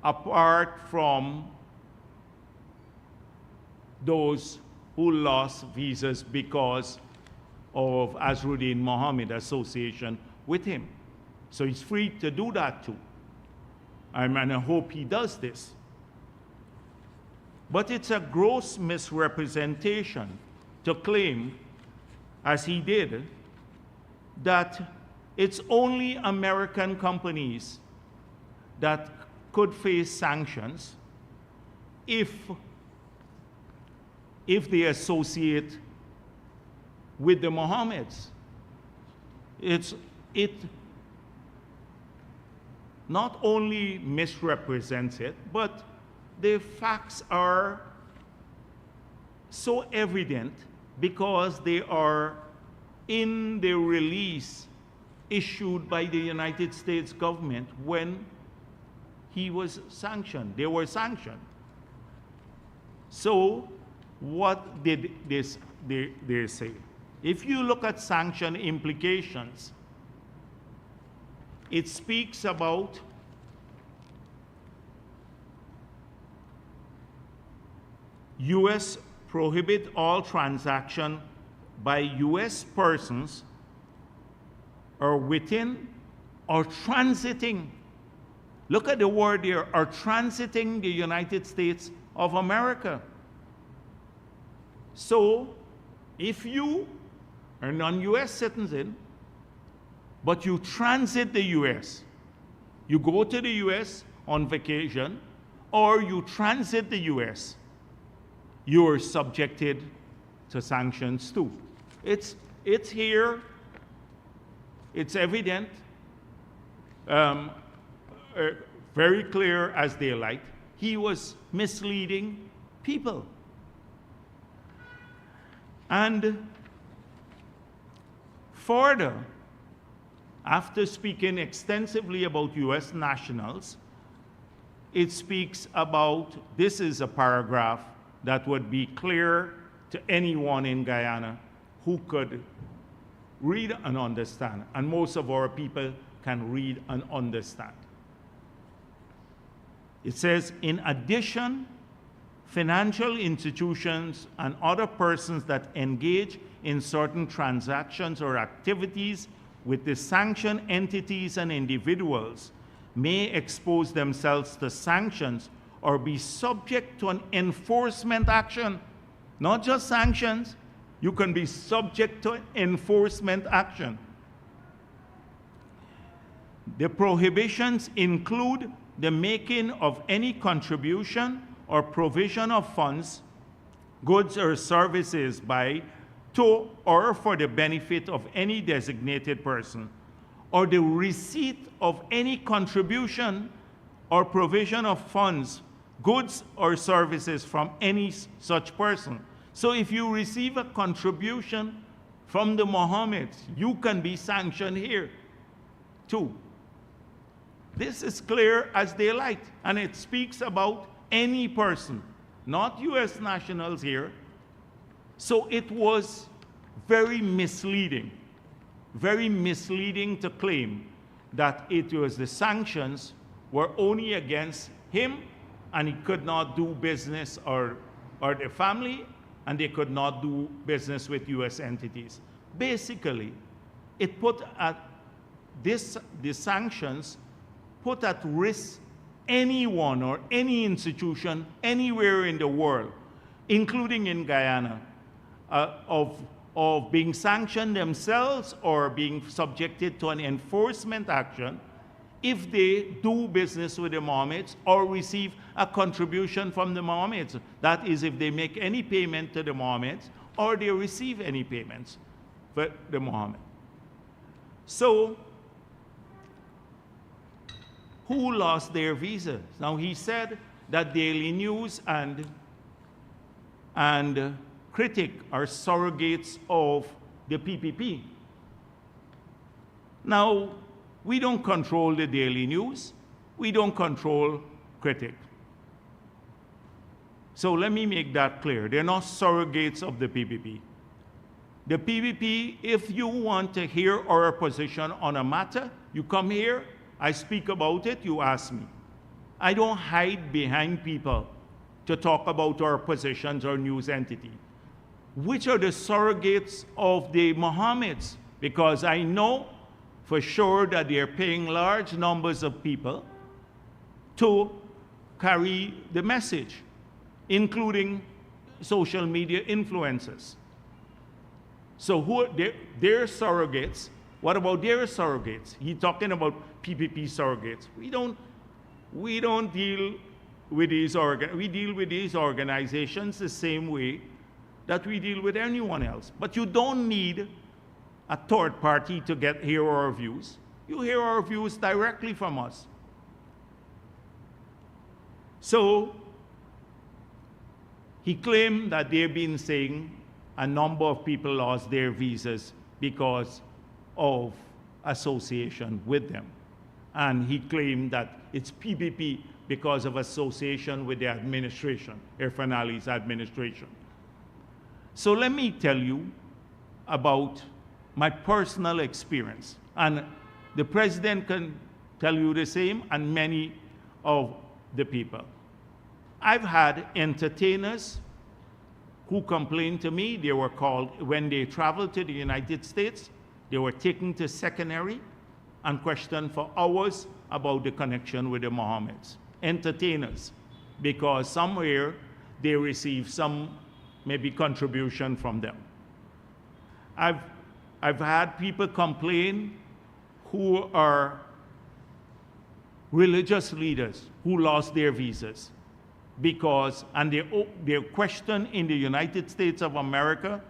apart from those who lost visas because of Azruddin Mohammed association with him. So he's free to do that too. And I hope he does this. But it's a gross misrepresentation to claim, as he did, that it's only American companies that could face sanctions if they associate with the Mohammeds. It not only misrepresents it, but the facts are so evident because they are in the release issued by the United States government when he was sanctioned. They were sanctioned. So what did they say? If you look at sanction implications, it speaks about U.S. prohibit all transaction by U.S. persons or within or transiting. Look at the word here, or transiting the United States of America. So, if you are a non-US citizen, but you transit the US, you go to the US on vacation, or you transit the US, you are subjected to sanctions too. It's here, it's evident, very clear as daylight. He was misleading people. And further, after speaking extensively about US nationals, it speaks about, this is a paragraph that would be clear to anyone in Guyana who could read and understand, and most of our people can read and understand. It says, in addition, financial institutions and other persons that engage in certain transactions or activities with the sanctioned entities and individuals may expose themselves to sanctions or be subject to an enforcement action. Not just sanctions, you can be subject to enforcement action. The prohibitions include the making of any contribution or provision of funds, goods or services by, to, or for the benefit of any designated person, or the receipt of any contribution or provision of funds, goods or services from any such person. So if you receive a contribution from the Mohammeds, you can be sanctioned here too. This is clear as daylight, and it speaks about any person, not US nationals here. So it was very misleading to claim that it was the sanctions were only against him and he could not do business, or the family, and they could not do business with US entities. Basically, it put at the sanctions put at risk anyone or any institution anywhere in the world, including in Guyana, of being sanctioned themselves or being subjected to an enforcement action if they do business with the Mohammeds or receive a contribution from the Mohammeds. That is, if they make any payment to the Mohammeds or they receive any payments for the Mohammed. So, who lost their visas? Now, he said that Daily News and Critic are surrogates of the PPP. Now, we don't control the Daily News. We don't control Critic. So let me make that clear. They're not surrogates of the PPP. The PPP, if you want to hear our position on a matter, you come here, I speak about it, you ask me. I don't hide behind people to talk about our positions or news entity. Which are the surrogates of the Mohammeds? Because I know for sure that they're paying large numbers of people to carry the message, including social media influencers. So who are their surrogates? What about their surrogates? He's talking about PPP surrogates. We don't deal with these we deal with these organizations the same way that we deal with anyone else. But you don't need a third party to hear our views. You hear our views directly from us. So he claimed that they've been saying a number of people lost their visas because of association with them. And he claimed that it's PPP because of association with the administration, Irfan Ali's administration. So let me tell you about my personal experience. And the president can tell you the same, and many of the people. I've had entertainers who complained to me. They were called, when they traveled to the United States, they were taken to secondary and questioned for hours about the connection with the Mohammeds. Entertainers, because somewhere they received some maybe contribution from them. I've had people complain who are religious leaders who lost their visas because, and they're questioned in the United States of America.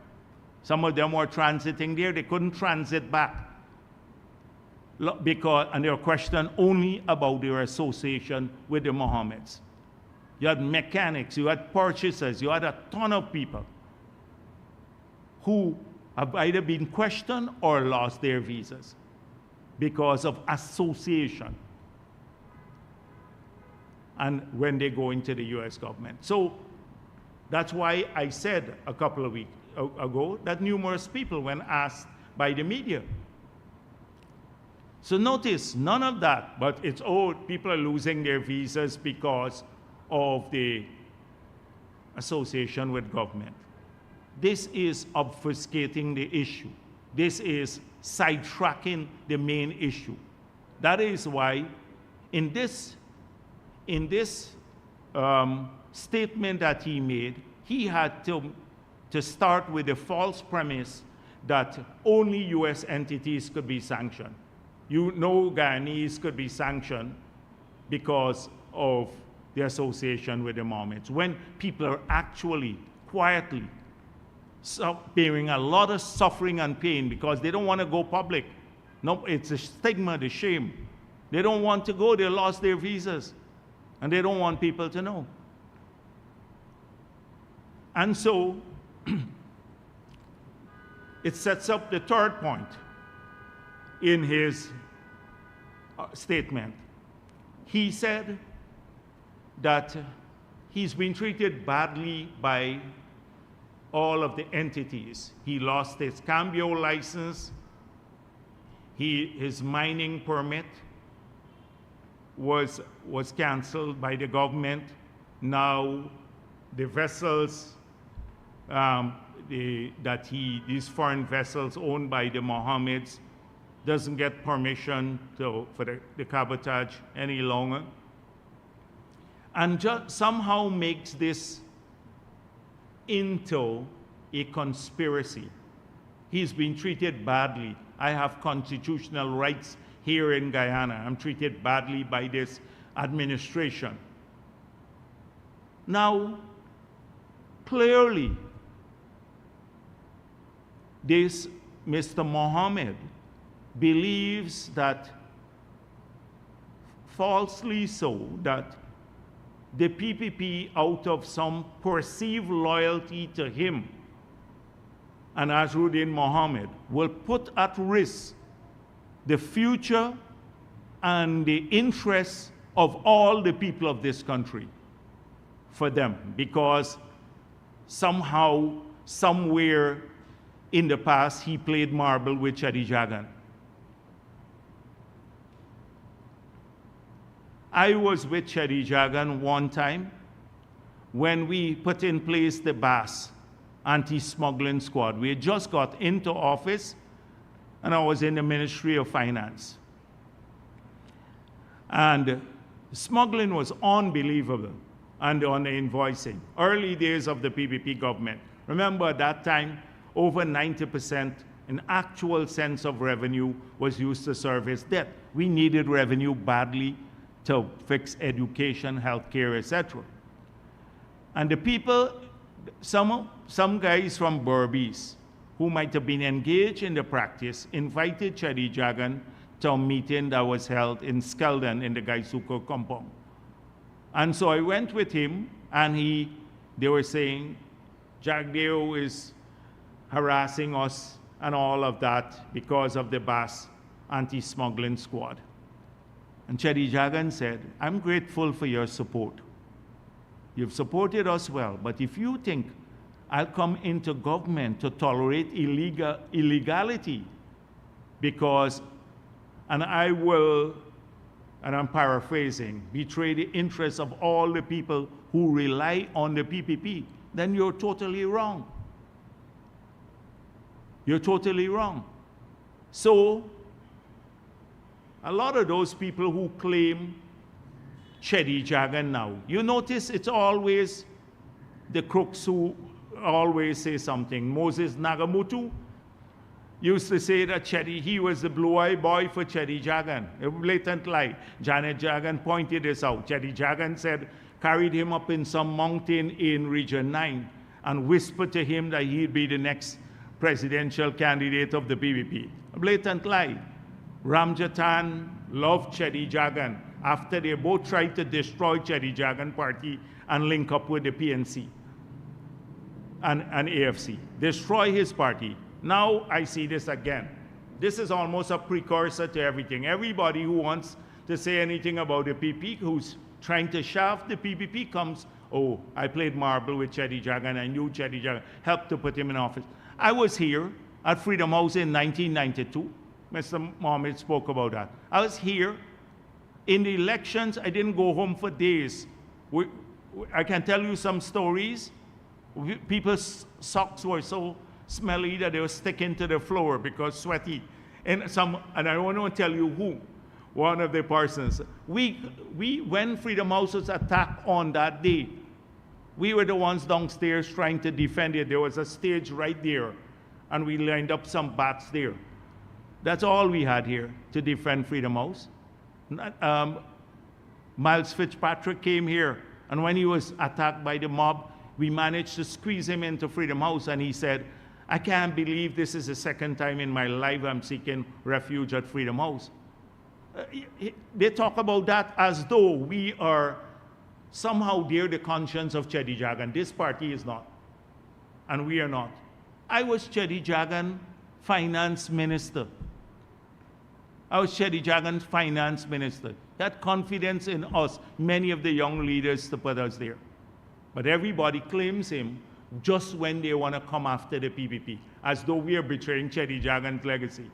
Some of them were transiting there, they couldn't transit back because, and they were questioned only about their association with the Mohammeds. You had mechanics, you had purchasers, you had a ton of people who have either been questioned or lost their visas because of association. and when they go into the US government. So that's why I said a couple of weeks ago that numerous people, when asked by the media. So notice, none of that, but it's, oh, people are losing their visas because of the association with government. This is obfuscating the issue. This is sidetracking the main issue. That is why in this statement that he made, he had to start with the false premise that only US entities could be sanctioned. You know, Guyanese could be sanctioned because of the association with the Mohammeds, when people are actually quietly bearing a lot of suffering and pain because they don't want to go public. No, it's a stigma, the shame. They don't want to go, they lost their visas, and they don't want people to know. And so, it sets up the third point in his statement. He said that he's been treated badly by all of the entities. He lost his cambio license, his mining permit was canceled by the government. Now the vessels these foreign vessels owned by the Mohammeds doesn't get permission for the cabotage any longer. And just somehow makes this into a conspiracy. He's been treated badly. I have constitutional rights here in Guyana. I'm treated badly by this administration. Now, clearly, this Mr. Mohammed believes that, falsely so, that the PPP, out of some perceived loyalty to him and Azruddin Mohammed, will put at risk the future and the interests of all the people of this country for them, because somehow, somewhere in the past, he played marble with Chadi Jagan. I was with Chadi Jagan one time when we put in place the BAS, anti-smuggling squad. We had just got into office, and I was in the Ministry of Finance. And smuggling was unbelievable, and on the invoicing. Early days of the PPP government. Remember, at that time, over 90% in actual sense of revenue was used to service debt. We needed revenue badly to fix education, healthcare, etc. And the people, some guys from Berbice, who might have been engaged in the practice, invited Chadi Jagan to a meeting that was held in Skeldon in the Gaisuko compound. And so I went with him, and they were saying, Jagdeo is harassing us and all of that because of the BAS anti-smuggling squad. And Chadi Jagan said, I'm grateful for your support. You've supported us well, but if you think I'll come into government to tolerate illegality because, and I will, and I'm paraphrasing, betray the interests of all the people who rely on the PPP, then you're totally wrong. You're totally wrong. So, a lot of those people who claim Chadi Jagan now, you notice it's always the crooks who always say something. Moses Nagamutu used to say that he was the blue-eyed boy for Chadi Jagan. A blatant lie. Janet Jagan pointed this out. Chadi Jagan said, carried him up in some mountain in Region 9 and whispered to him that he'd be the next presidential candidate of the PPP. A blatant lie. Ramjatan loved Chadi Jagan after they both tried to destroy Chadi Jagan party and link up with the PNC and AFC. Destroy his party. Now I see this again. This is almost a precursor to everything. Everybody who wants to say anything about the PP, who's trying to shaft the PPP comes, oh, I played marble with Chetty Jagan, I knew Chetty Jagan, helped to put him in office. I was here at Freedom House in 1992. Mr. Mohammed spoke about that. I was here. In the elections, I didn't go home for days. I can tell you some stories. People's socks were so smelly that they were sticking to the floor because sweaty. And I want to tell you who. One of the persons. When Freedom House was attacked on that day, we were the ones downstairs trying to defend it. There was a stage right there, and we lined up some bats there. That's all we had here to defend Freedom House. Miles Fitzpatrick came here, and when he was attacked by the mob, we managed to squeeze him into Freedom House, and he said, I can't believe this is the second time in my life I'm seeking refuge at Freedom House. They talk about that as though we are somehow dear the conscience of Chetty Jagan. This party is not, and we are not. I was Chetty Jagan finance minister. I was Chetty Jagan's finance minister. He had confidence in us, many of the young leaders, to put us there. But everybody claims him just when they want to come after the PPP, as though we are betraying Chetty Jagan's legacy.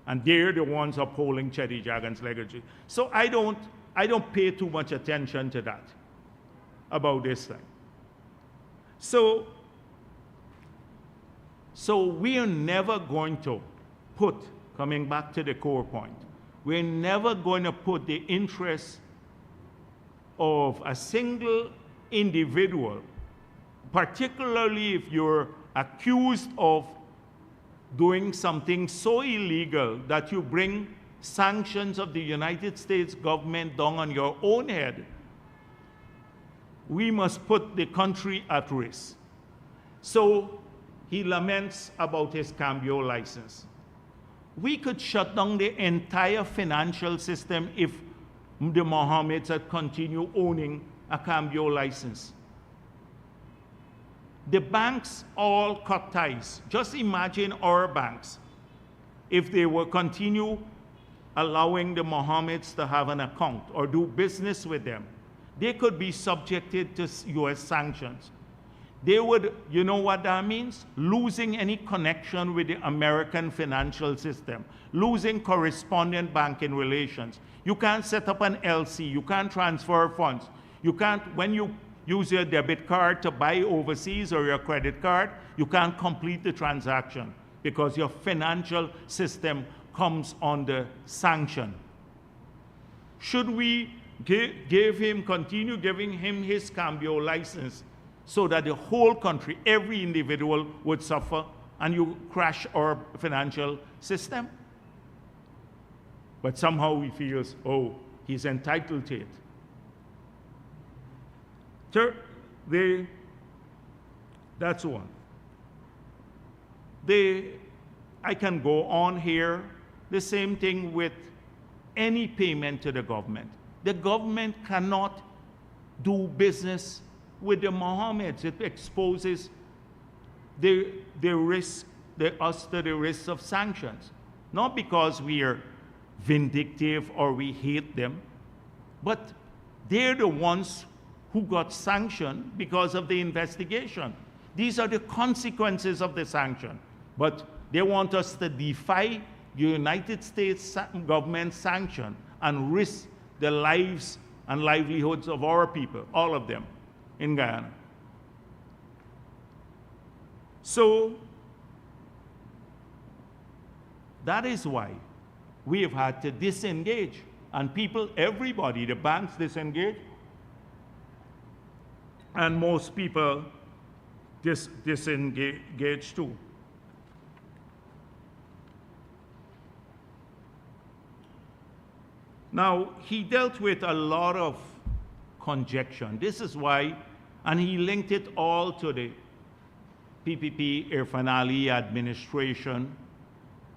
And they're the ones upholding Chetty Jagan's legacy. So I don't pay too much attention to that about this thing. So we are never going to put, coming back to the core point, we're never going to put the interests of a single individual, particularly if you're accused of doing something so illegal that you bring sanctions of the United States government down on your own head, we must put the country at risk. So he laments about his cambio license. We could shut down the entire financial system if the Mohammeds had continued owning a cambio license. The banks all cut ties. Just imagine our banks, if they were continue allowing the Mohammeds to have an account or do business with them, they could be subjected to US sanctions. They would, you know what that means? Losing any connection with the American financial system, losing correspondent banking relations. You can't set up an LC, you can't transfer funds. You can't, when you use your debit card to buy overseas or your credit card, you can't complete the transaction because your financial system comes under sanction. Should we continue giving him his cambio license so that the whole country, every individual would suffer and you crash our financial system? But somehow he feels, oh, he's entitled to it. That's one. I can go on here. The same thing with any payment to the government. The government cannot do business with the Mohammeds. It exposes us to the risk of sanctions. Not because we are vindictive or we hate them, but they're the ones who got sanctioned because of the investigation. These are the consequences of the sanction. But they want us to defy the United States government sanction and risk the lives and livelihoods of our people, all of them, in Guyana. So that is why we have had to disengage. And people, everybody, the banks disengage, and most people disengage too. Now, he dealt with a lot of conjecture. This is why, and he linked it all to the PPP Irfan Ali administration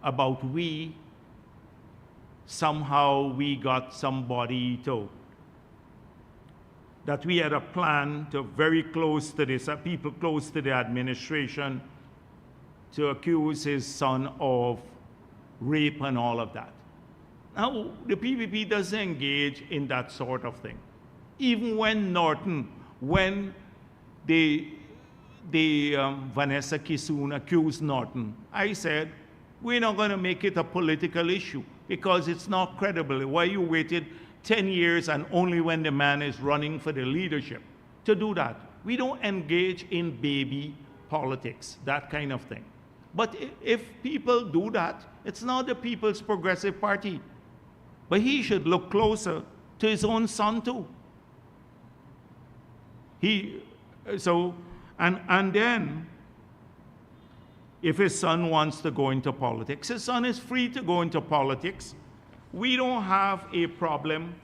about somehow we got somebody to, that we had a plan to very close to this, people close to the administration, to accuse his son of rape and all of that. Now, the PPP doesn't engage in that sort of thing. Even when Norton, when Vanessa Kissoon accused Norton, I said, we're not going to make it a political issue because it's not credible. Why you waited 10 years and only when the man is running for the leadership to do that? We don't engage in baby politics, that kind of thing. But if people do that, it's not the People's Progressive Party. But he should look closer to his own son too. And then, if his son wants to go into politics, his son is free to go into politics. We don't have a problem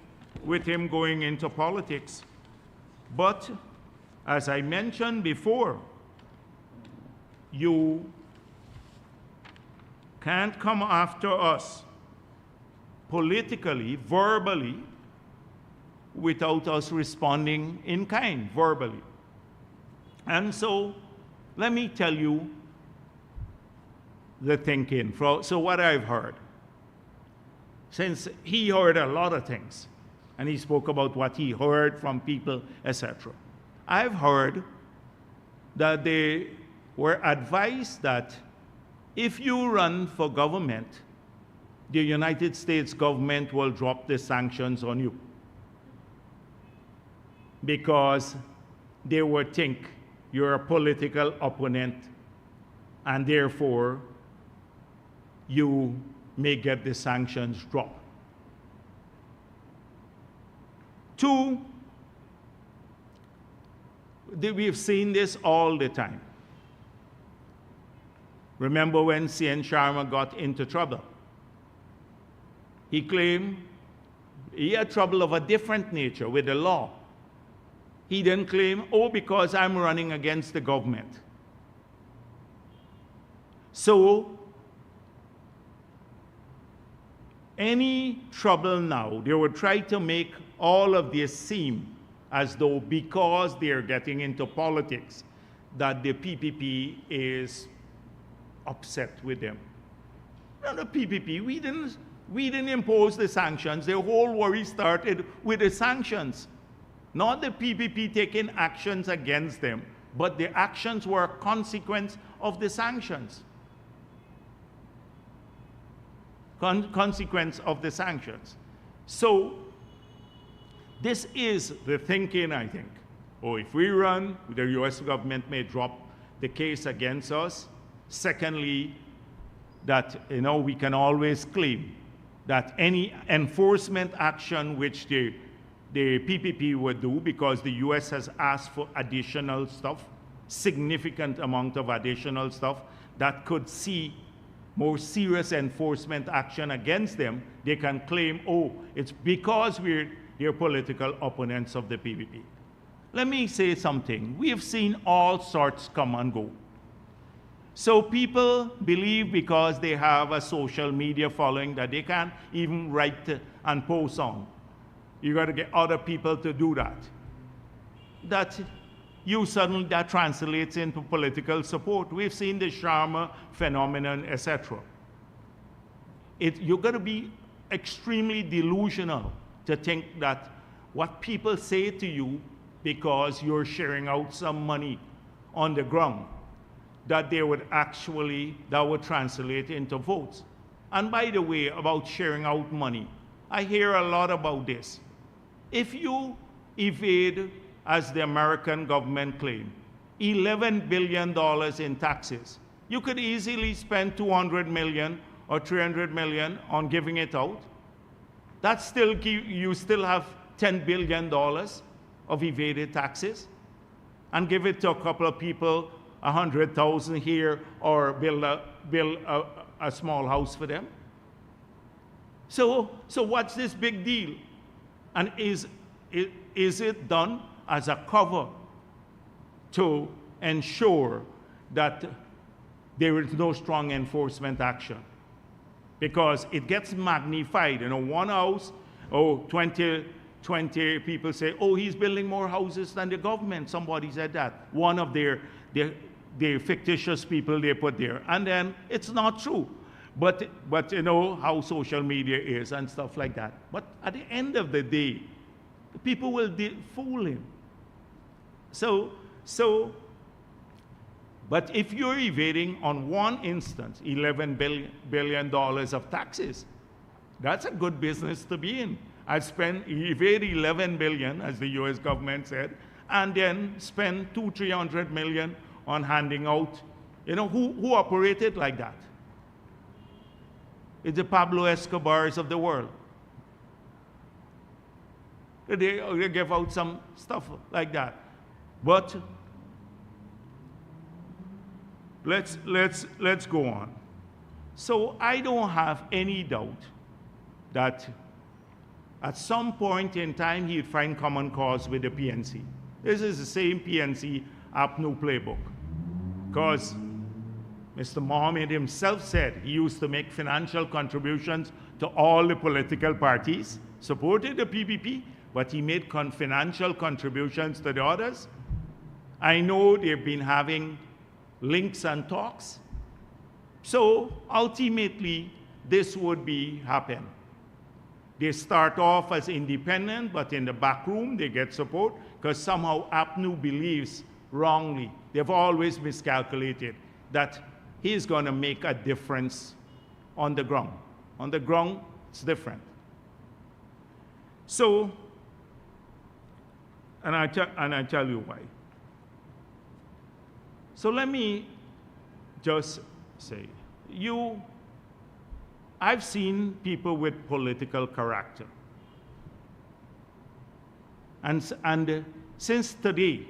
with him going into politics. But, as I mentioned before, you can't come after us politically, verbally, without us responding in kind, verbally. And so, let me tell you the thinking. So what I've heard, since he heard a lot of things, and he spoke about what he heard from people, etc. I've heard that they were advised that if you run for government, the United States government will drop the sanctions on you, because they would think you're a political opponent, and therefore you may get the sanctions dropped. Two, we've seen this all the time. Remember when C.N. Sharma got into trouble? He claimed he had trouble of a different nature with the law. He didn't claim, oh, because I'm running against the government. So, any trouble now, they would try to make all of this seem as though because they're getting into politics, that the PPP is upset with them. No, the PPP, we didn't impose the sanctions. The whole worry started with the sanctions. Not the PPP taking actions against them, but the actions were a consequence of the sanctions. Consequence of the sanctions. So, this is the thinking, I think. Oh, if we run, the US government may drop the case against us. Secondly, that we can always claim that any enforcement action which the PPP would do, because the US has asked for additional stuff, significant amount of additional stuff, that could see more serious enforcement action against them, they can claim, oh, it's because they're political opponents of the PPP. Let me say something. We have seen all sorts come and go. So people believe because they have a social media following that they can't even write and post on. You got to get other people to do that. That translates into political support. We've seen the Sharma phenomenon, etc. You've got to be extremely delusional to think that what people say to you because you're sharing out some money on the ground, that would translate into votes. And by the way, about sharing out money, I hear a lot about this. If you evade, as the American government claimed, $11 billion in taxes, you could easily spend $200 million or $300 million on giving it out. You still have $10 billion of evaded taxes, and give it to a couple of people, 100,000 here, or build a small house for them. So what's this big deal? And is it done as a cover to ensure that there is no strong enforcement action? Because it gets magnified. One house, 20 people say, oh, he's building more houses than the government. Somebody said that. One of their fictitious people they put there. And then it's not true. But you know how social media is and stuff like that. But at the end of the day, People will fool him. But if you're evading on one instance $11 billion of taxes, that's a good business to be in. Evade 11 billion, as the US government said, and then spend 200-300 million on handing out. You know, who operated like that? It's the Pablo Escobars of the world. They give out some stuff like that. But let's go on. So I don't have any doubt that at some point in time he'd find common cause with the PNC. This is the same PNC APNU playbook. Because Mr. Mohammed himself said he used to make financial contributions to all the political parties, supported the PPP, but he made financial contributions to the others. I know they've been having links and talks. So ultimately, this would happen. They start off as independent, but in the back room, they get support because somehow APNU believes wrongly, they've always miscalculated, that he's going to make a difference on the ground. On the ground, it's different. So, and I tell you why. So let me just say, I've seen people with political character. And since today,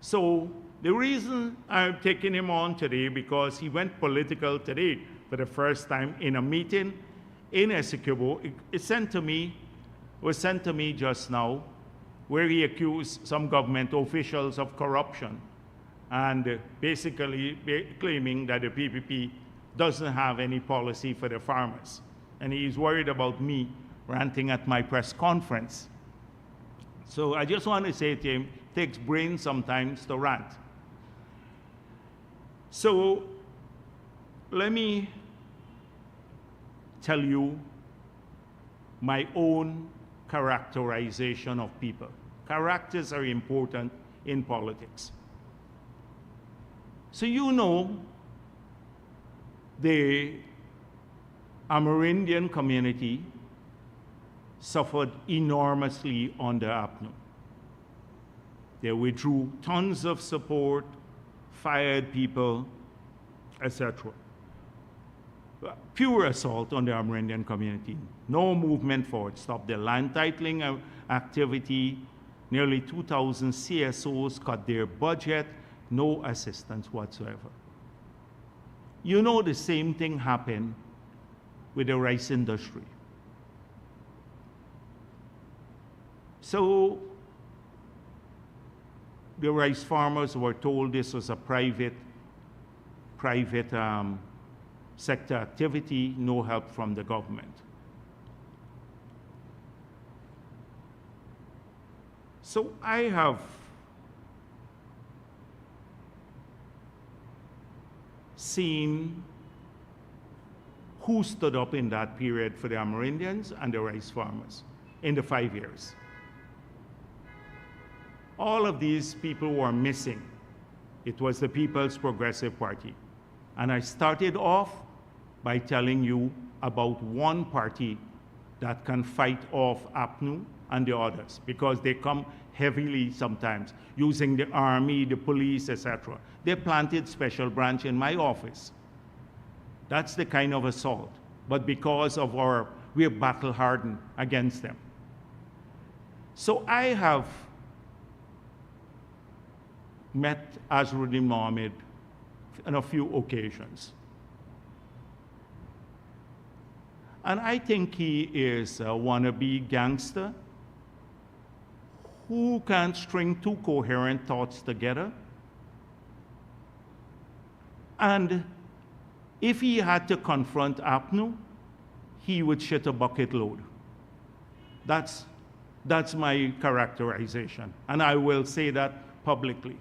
so the reason I'm taking him on today, because he went political today for the first time in a meeting in Essequibo. It was sent to me just now, where he accused some government officials of corruption and basically claiming that the PPP doesn't have any policy for the farmers. And he's worried about me ranting at my press conference. So I just want to say to him, it takes brains sometimes to rant. So let me tell you my own characterization of people. Characters are important in politics. So you know the Amerindian community suffered enormously under APNU. They withdrew tons of support, fired people, etc. Pure assault on the Amerindian community. No movement forward. Stopped the land titling activity. Nearly 2,000 CSOs cut their budget. No assistance whatsoever. You know the same thing happened with the rice industry. So the rice farmers were told this was a private sector activity, no help from the government. So I have seen who stood up in that period for the Amerindians and the rice farmers in the 5 years. All of these people were missing. It was the People's Progressive Party. And I started off by telling you about one party that can fight off APNU and the others, because they come heavily sometimes, using the army, the police, etc. They planted special branch in my office. That's the kind of assault. But because of we're battle hardened against them. So I have met Azruddin Mohammed on a few occasions. And I think he is a wannabe gangster who can string two coherent thoughts together. And if he had to confront APNU, he would shit a bucket load. That's my characterization, and I will say that publicly.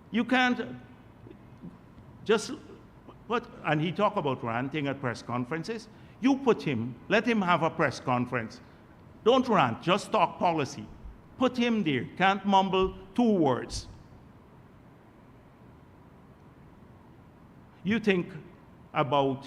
You can't just and he talked about ranting at press conferences. You let him have a press conference. Don't rant, just talk policy. Put him there. Can't mumble 2 words. You think about,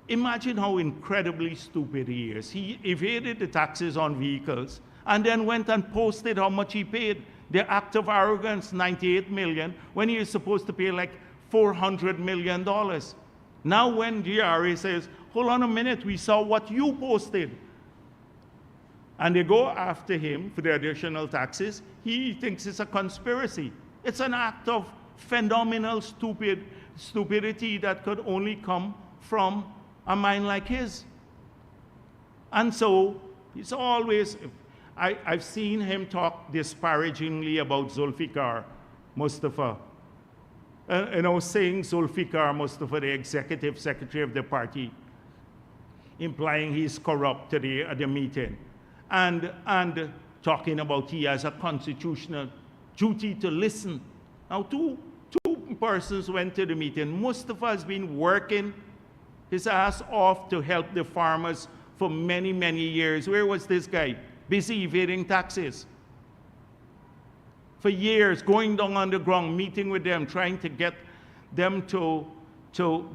imagine how incredibly stupid he is. He evaded the taxes on vehicles and then went and posted how much he paid. The act of arrogance, $98 million, when he is supposed to pay like $400 million. Now when GRA says, hold on a minute, we saw what you posted, and they go after him for the additional taxes, he thinks it's a conspiracy. It's an act of phenomenal stupidity that could only come from a mind like his. And so, it's always, I've seen him talk disparagingly about Zulfikar Mustafa. Saying Zulfikar Mustafa, the executive secretary of the party, implying he's corrupt today at the meeting. And talking about he has a constitutional duty to listen. Now, two persons went to the meeting. Mustafa has been working his ass off to help the farmers for many, many years. Where was this guy? Busy evading taxes. For years, going down underground, meeting with them, trying to get them to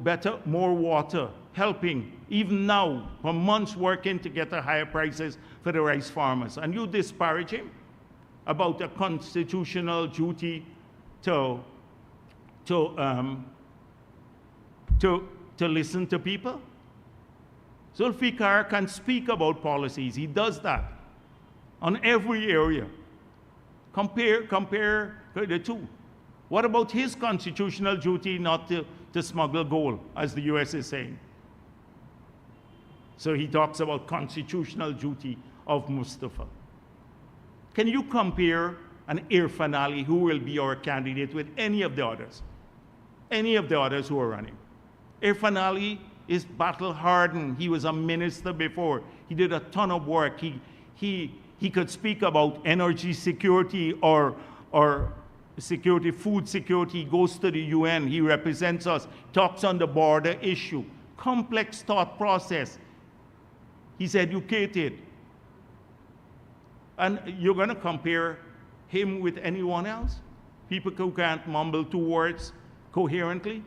better, more water, helping, even now, for months working to get higher prices for the rice farmers. And you disparage him about a constitutional duty to listen to people? Zulfikar can speak about policies. He does that on every area. Compare the two. What about his constitutional duty not to smuggle gold, as the US is saying? So he talks about constitutional duty of Mustafa. Can you compare an Irfan Ali, who will be our candidate, with any of the others? Any of the others who are running? Irfan Ali is battle-hardened. He was a minister before. He did a ton of work. He could speak about energy security or security, food security. He goes to the UN. He represents us, talks on the border issue. Complex thought process. He's educated. And you're going to compare him with anyone else? People who can't mumble 2 words coherently,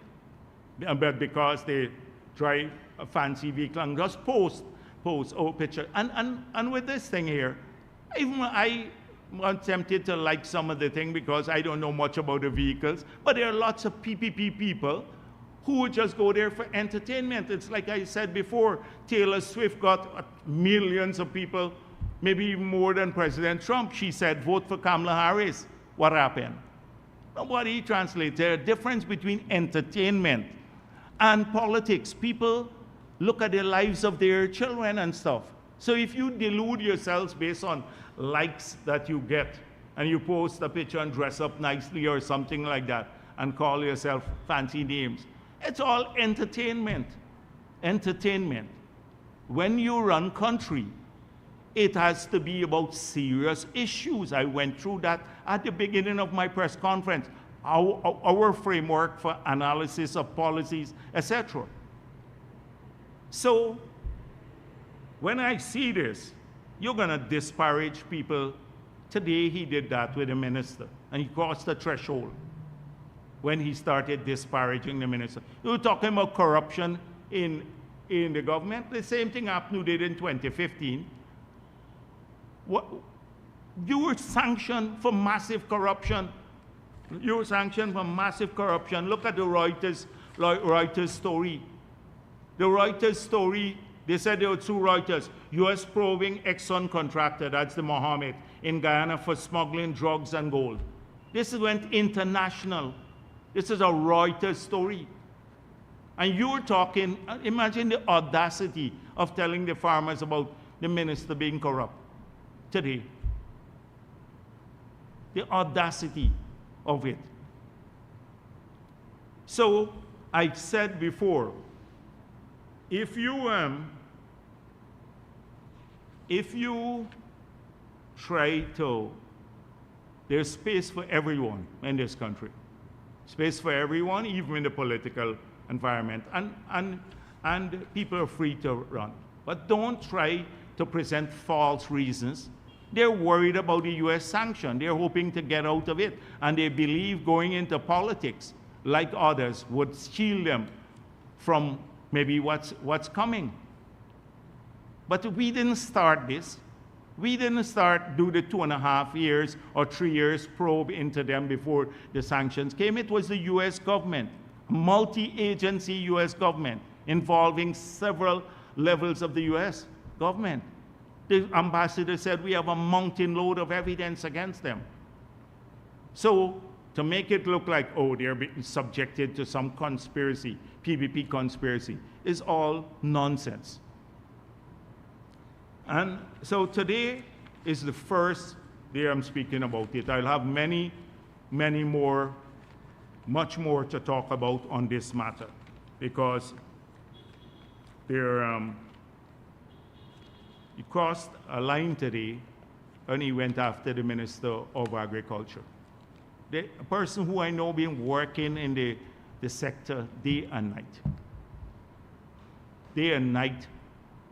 but because they drive a fancy vehicle and just post picture. And with this thing here, even I'm tempted to like some of the thing because I don't know much about the vehicles, but there are lots of PPP people who would just go there for entertainment. It's like I said before, Taylor Swift got millions of people, maybe even more than President Trump. She said, vote for Kamala Harris. What happened? Nobody translates. There's a difference between entertainment and politics. People look at the lives of their children and stuff. So if you delude yourselves based on likes that you get, and you post a picture and dress up nicely or something like that, and call yourself fancy names, it's all entertainment. Entertainment. When you run country, it has to be about serious issues. I went through that at the beginning of my press conference. Our framework for analysis of policies, etc. So, when I see this, you're going to disparage people. Today he did that with the minister, and he crossed the threshold when he started disparaging the minister. You were talking about corruption in the government. The same thing APNU did in 2015. You were sanctioned for massive corruption. You were sanctioned for massive corruption. Look at the Reuters story. The Reuters story, they said they would sue Reuters. U.S. probing Exxon contractor, that's the Mohammed, in Guyana for smuggling drugs and gold. This went international. This is a Reuters story. And you were talking, imagine the audacity of telling the farmers about the minister being corrupt today. The audacity of it. So, I said before, if you try to, there's space for everyone in this country. Space for everyone, even in the political environment. And people are free to run. But don't try to present false reasons They're worried about the US sanction. They're hoping to get out of it. And they believe going into politics, like others, would shield them from maybe what's coming. But we didn't start this. We didn't do the 2.5 years or 3 years probe into them before the sanctions came. It was the US government, multi-agency US government, involving several levels of the US government. The ambassador said we have a mountain load of evidence against them. So to make it look like, oh, they're being subjected to some conspiracy, PPP conspiracy, is all nonsense. And so today is the first day I'm speaking about it. I'll have many, many more, much more to talk about on this matter, because he crossed a line today and he went after the Minister of Agriculture. A person who I know been working in the sector day and night. Day and night.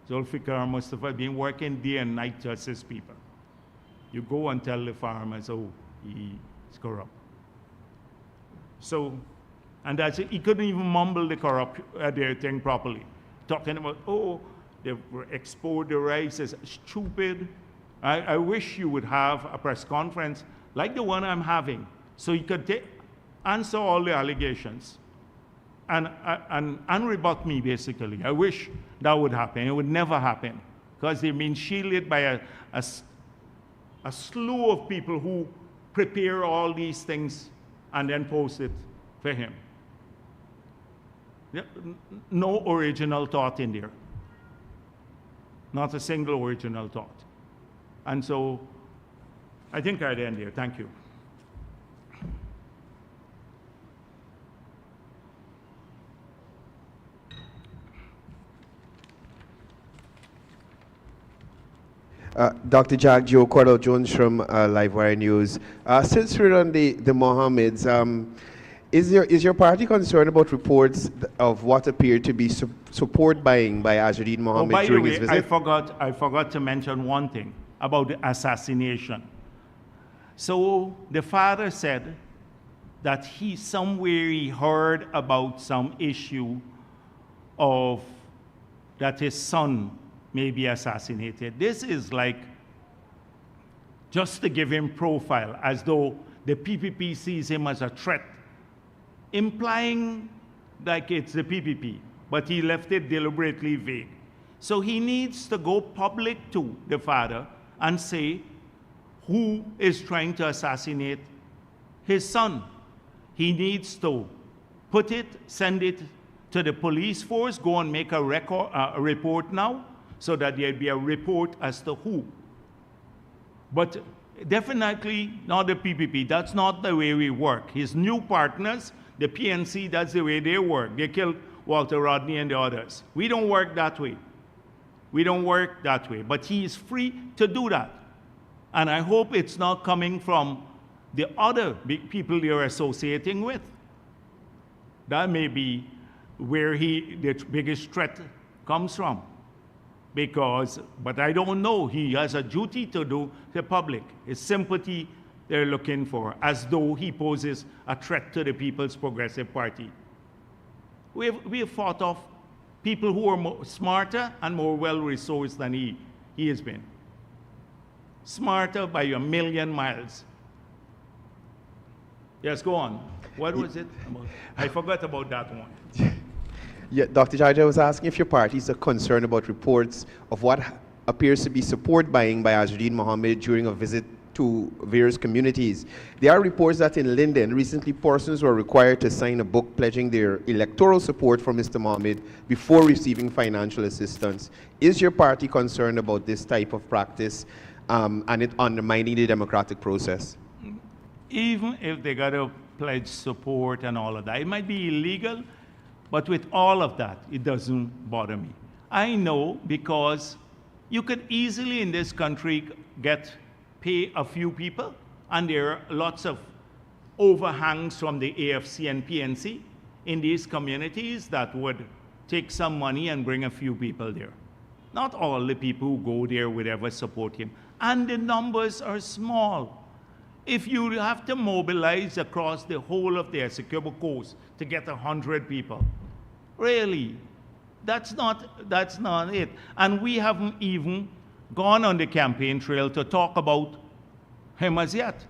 Zulfikar Mustafa been working day and night to assist people. You go and tell the farmers, oh, he's corrupt. So, and that's it. He couldn't even mumble their thing properly. Talking about, oh, they exported the rice as stupid. I wish you would have a press conference like the one I'm having, so you could answer all the allegations and unrebut me, basically. I wish that would happen. It would never happen, because they've been shielded by a slew of people who prepare all these things and then post it for him. No original thought in there. Not a single original thought. And so I think I'd end there. Thank you. Dr. Jagdeo, Cordell Jones from Livewire News. Since we're on the Mohammeds, is your party concerned about reports of what appeared to be support buying by Azzuddin Mohammed during his visit? I forgot to mention one thing about the assassination. So the father said that somewhere he heard about some issue of that his son may be assassinated. This is like just to give him profile, as though the PPP sees him as a threat, implying like it's the PPP, but he left it deliberately vague. So he needs to go public to the father and say who is trying to assassinate his son. He needs to put it, send it to the police force, go and make a report now, so that there'd be a report as to who. But definitely not the PPP. That's not the way we work. His new partners, the PNC, that's the way they work. They killed Walter Rodney and the others. We don't work that way. We don't work that way. But he is free to do that. And I hope it's not coming from the other big people they're associating with. That may be where the biggest threat comes from. But I don't know. He has a duty to do to the public. It's sympathy they're looking for, as though he poses a threat to the People's Progressive Party. We have fought off people who are smarter and more well-resourced than he has been. Smarter by a million miles. Yes, go on. What was it about? I forgot about that one. Yeah, Dr. Jagdeo, was asking if your parties are concerned about reports of what appears to be support buying by Azzuddin Mohammed during a visit to various communities. There are reports that in Linden, recently persons were required to sign a book pledging their electoral support for Mr. Mohammed before receiving financial assistance. Is your party concerned about this type of practice and it undermining the democratic process? Even if they got to pledge support and all of that, it might be illegal. But with all of that, it doesn't bother me. I know, because you could easily in this country pay a few people, and there are lots of overhangs from the AFC and PNC in these communities that would take some money and bring a few people there. Not all the people who go there would ever support him. And the numbers are small. If you have to mobilize across the whole of the Essequibo coast to get 100 people, really, that's not it. And we haven't even gone on the campaign trail to talk about him as yet.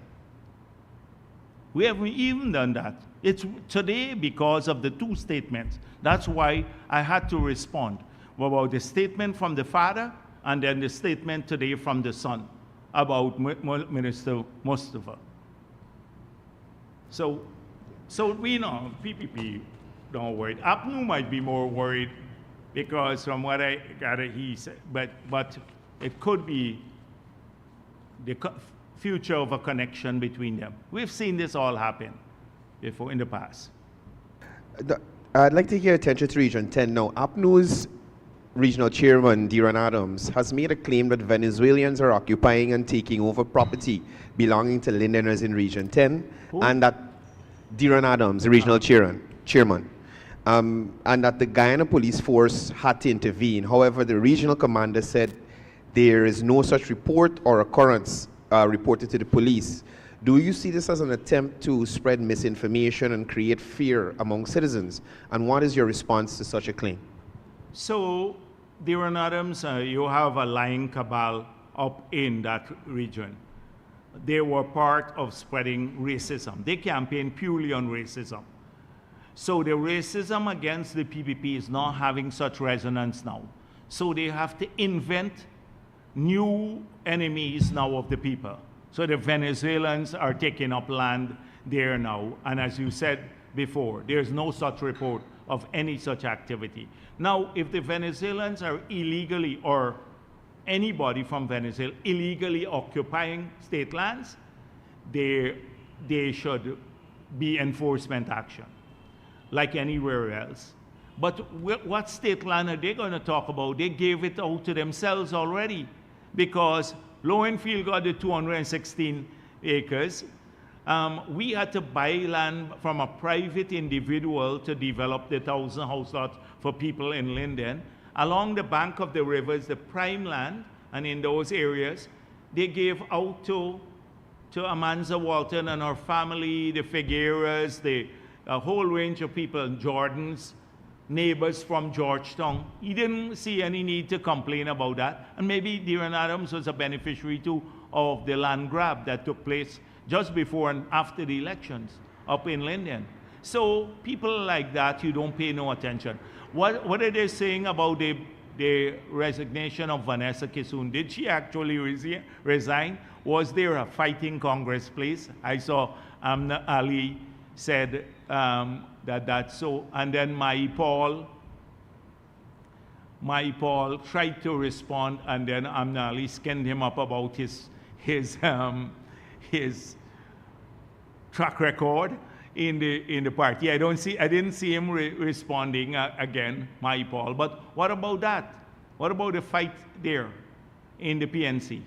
We haven't even done that. It's today because of the two statements. That's why I had to respond about the statement from the father and then the statement today from the son about Minister Mustafa. So we know PPP don't worry. APNU might be more worried because from what I gather he said, but it could be the future of a connection between them. We've seen this all happen before in the past. I'd like to get your attention to Region 10 now. APNU's regional chairman, Diron Adams, has made a claim that Venezuelans are occupying and taking over property belonging to Lindeners in Region 10, Who? and that Diron Adams, the regional chairman, and that the Guyana Police Force had to intervene. However, the regional commander said there is no such report or occurrence reported to the police. Do you see this as an attempt to spread misinformation and create fear among citizens? And what is your response to such a claim? So, Diron Adams, you have a lying cabal up in that region. They were part of spreading racism. They campaigned purely on racism. So the racism against the PPP is not having such resonance now. So they have to invent new enemies now of the people. So the Venezuelans are taking up land there now. And as you said before, there's no such report of any such activity. Now, if the Venezuelans are illegally, or anybody from Venezuela illegally occupying state lands, there should be enforcement action, like anywhere else. But what state land are they going to talk about? They gave it out to themselves already, because Lowenfield got the 216 acres. We had to buy land from a private individual to develop the 1,000 house lots for people in Linden. Along the bank of the rivers, the prime land, and in those areas, they gave out to Amanza Walton and her family, the Figueras, a whole range of people, Jordan's neighbors from Georgetown. He didn't see any need to complain about that. And maybe Diron Adams was a beneficiary too of the land grab that took place just before and after the elections up in Linden. So people like that, you don't pay no attention. What are they saying about the resignation of Vanessa Kissoon? Did she actually resign? Was there a fight in Congress place? I saw Amna Ali said that's so. And then Mai Paul tried to respond, and then Amna Ali skinned him up about his track record in the party. I didn't see him responding again, Mai Paul. But what about that? What about the fight there in the PNC?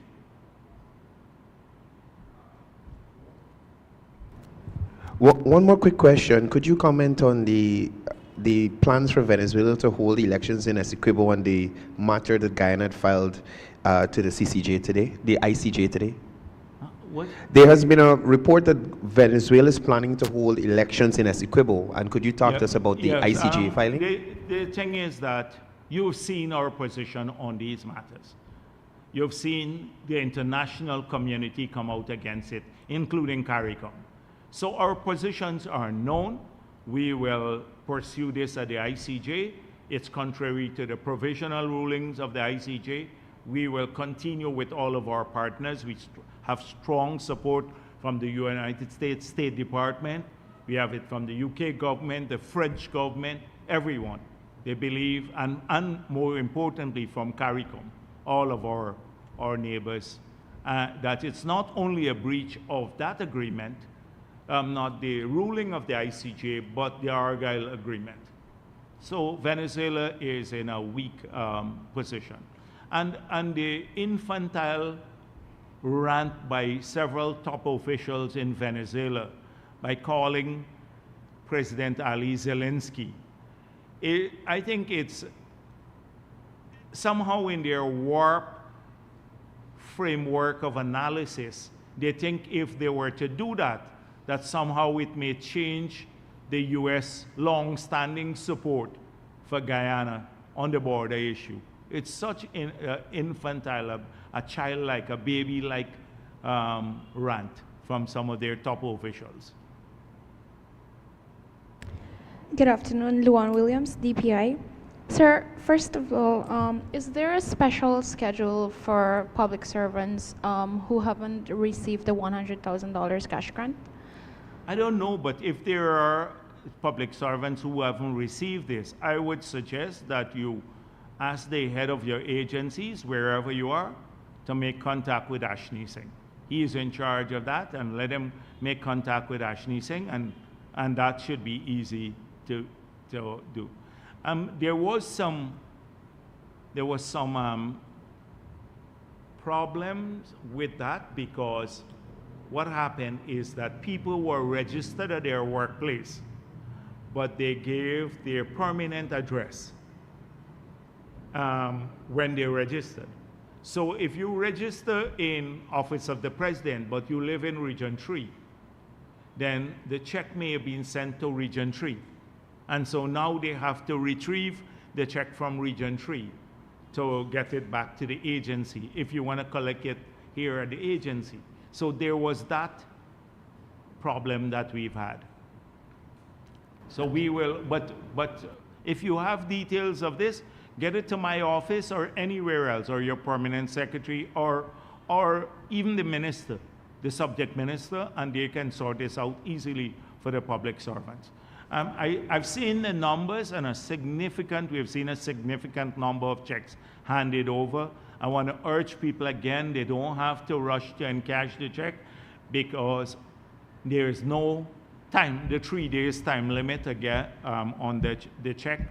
One more quick question. Could you comment on the plans for Venezuela to hold elections in Essequibo on the matter that Guyana had filed to the CCJ today, the ICJ today? What? There has been a report that Venezuela is planning to hold elections in Essequibo, and could you talk to us about the ICJ filing? The thing is that you've seen our position on these matters. You've seen the international community come out against it, including CARICOM. So our positions are known. We will pursue this at the ICJ. It's contrary to the provisional rulings of the ICJ. We will continue with all of our partners. We have strong support from the United States State Department. We have it from the UK government, the French government, everyone. They believe, and more importantly from CARICOM, all of our neighbors, that it's not only a breach of that agreement, not the ruling of the ICJ, but the Argyle Agreement. So Venezuela is in a weak position. And the infantile rant by several top officials in Venezuela by calling President Ali Zelensky, I think it's somehow in their warped framework of analysis. They think if they were to do that, that somehow it may change the U.S. long-standing support for Guyana on the border issue. It's such an infantile, a childlike, a baby-like rant from some of their top officials. Good afternoon, Luan Williams, DPI. Sir, first of all, is there a special schedule for public servants who haven't received the $100,000 cash grant? I don't know, but if there are public servants who haven't received this, I would suggest that you ask the head of your agencies, wherever you are, to make contact with Ashni Singh. He is in charge of that, and let him make contact with Ashni Singh, and that should be easy to do. There was some problems with that, because what happened is that people were registered at their workplace, but they gave their permanent address when they registered. So if you register in Office of the President, but you live in Region 3, then the check may have been sent to Region 3. And so now they have to retrieve the check from Region 3 to get it back to the agency if you want to collect it here at the agency. So there was that problem that we've had. So we will, but if you have details of this, get it to my office or anywhere else, or your permanent secretary, or even the minister, the subject minister, and they can sort this out easily for the public servants. I've seen the numbers, and we've seen a significant number of checks handed over. I want to urge people again, they don't have to rush to encash the check, because there is no time, the 3 days time limit again on the check.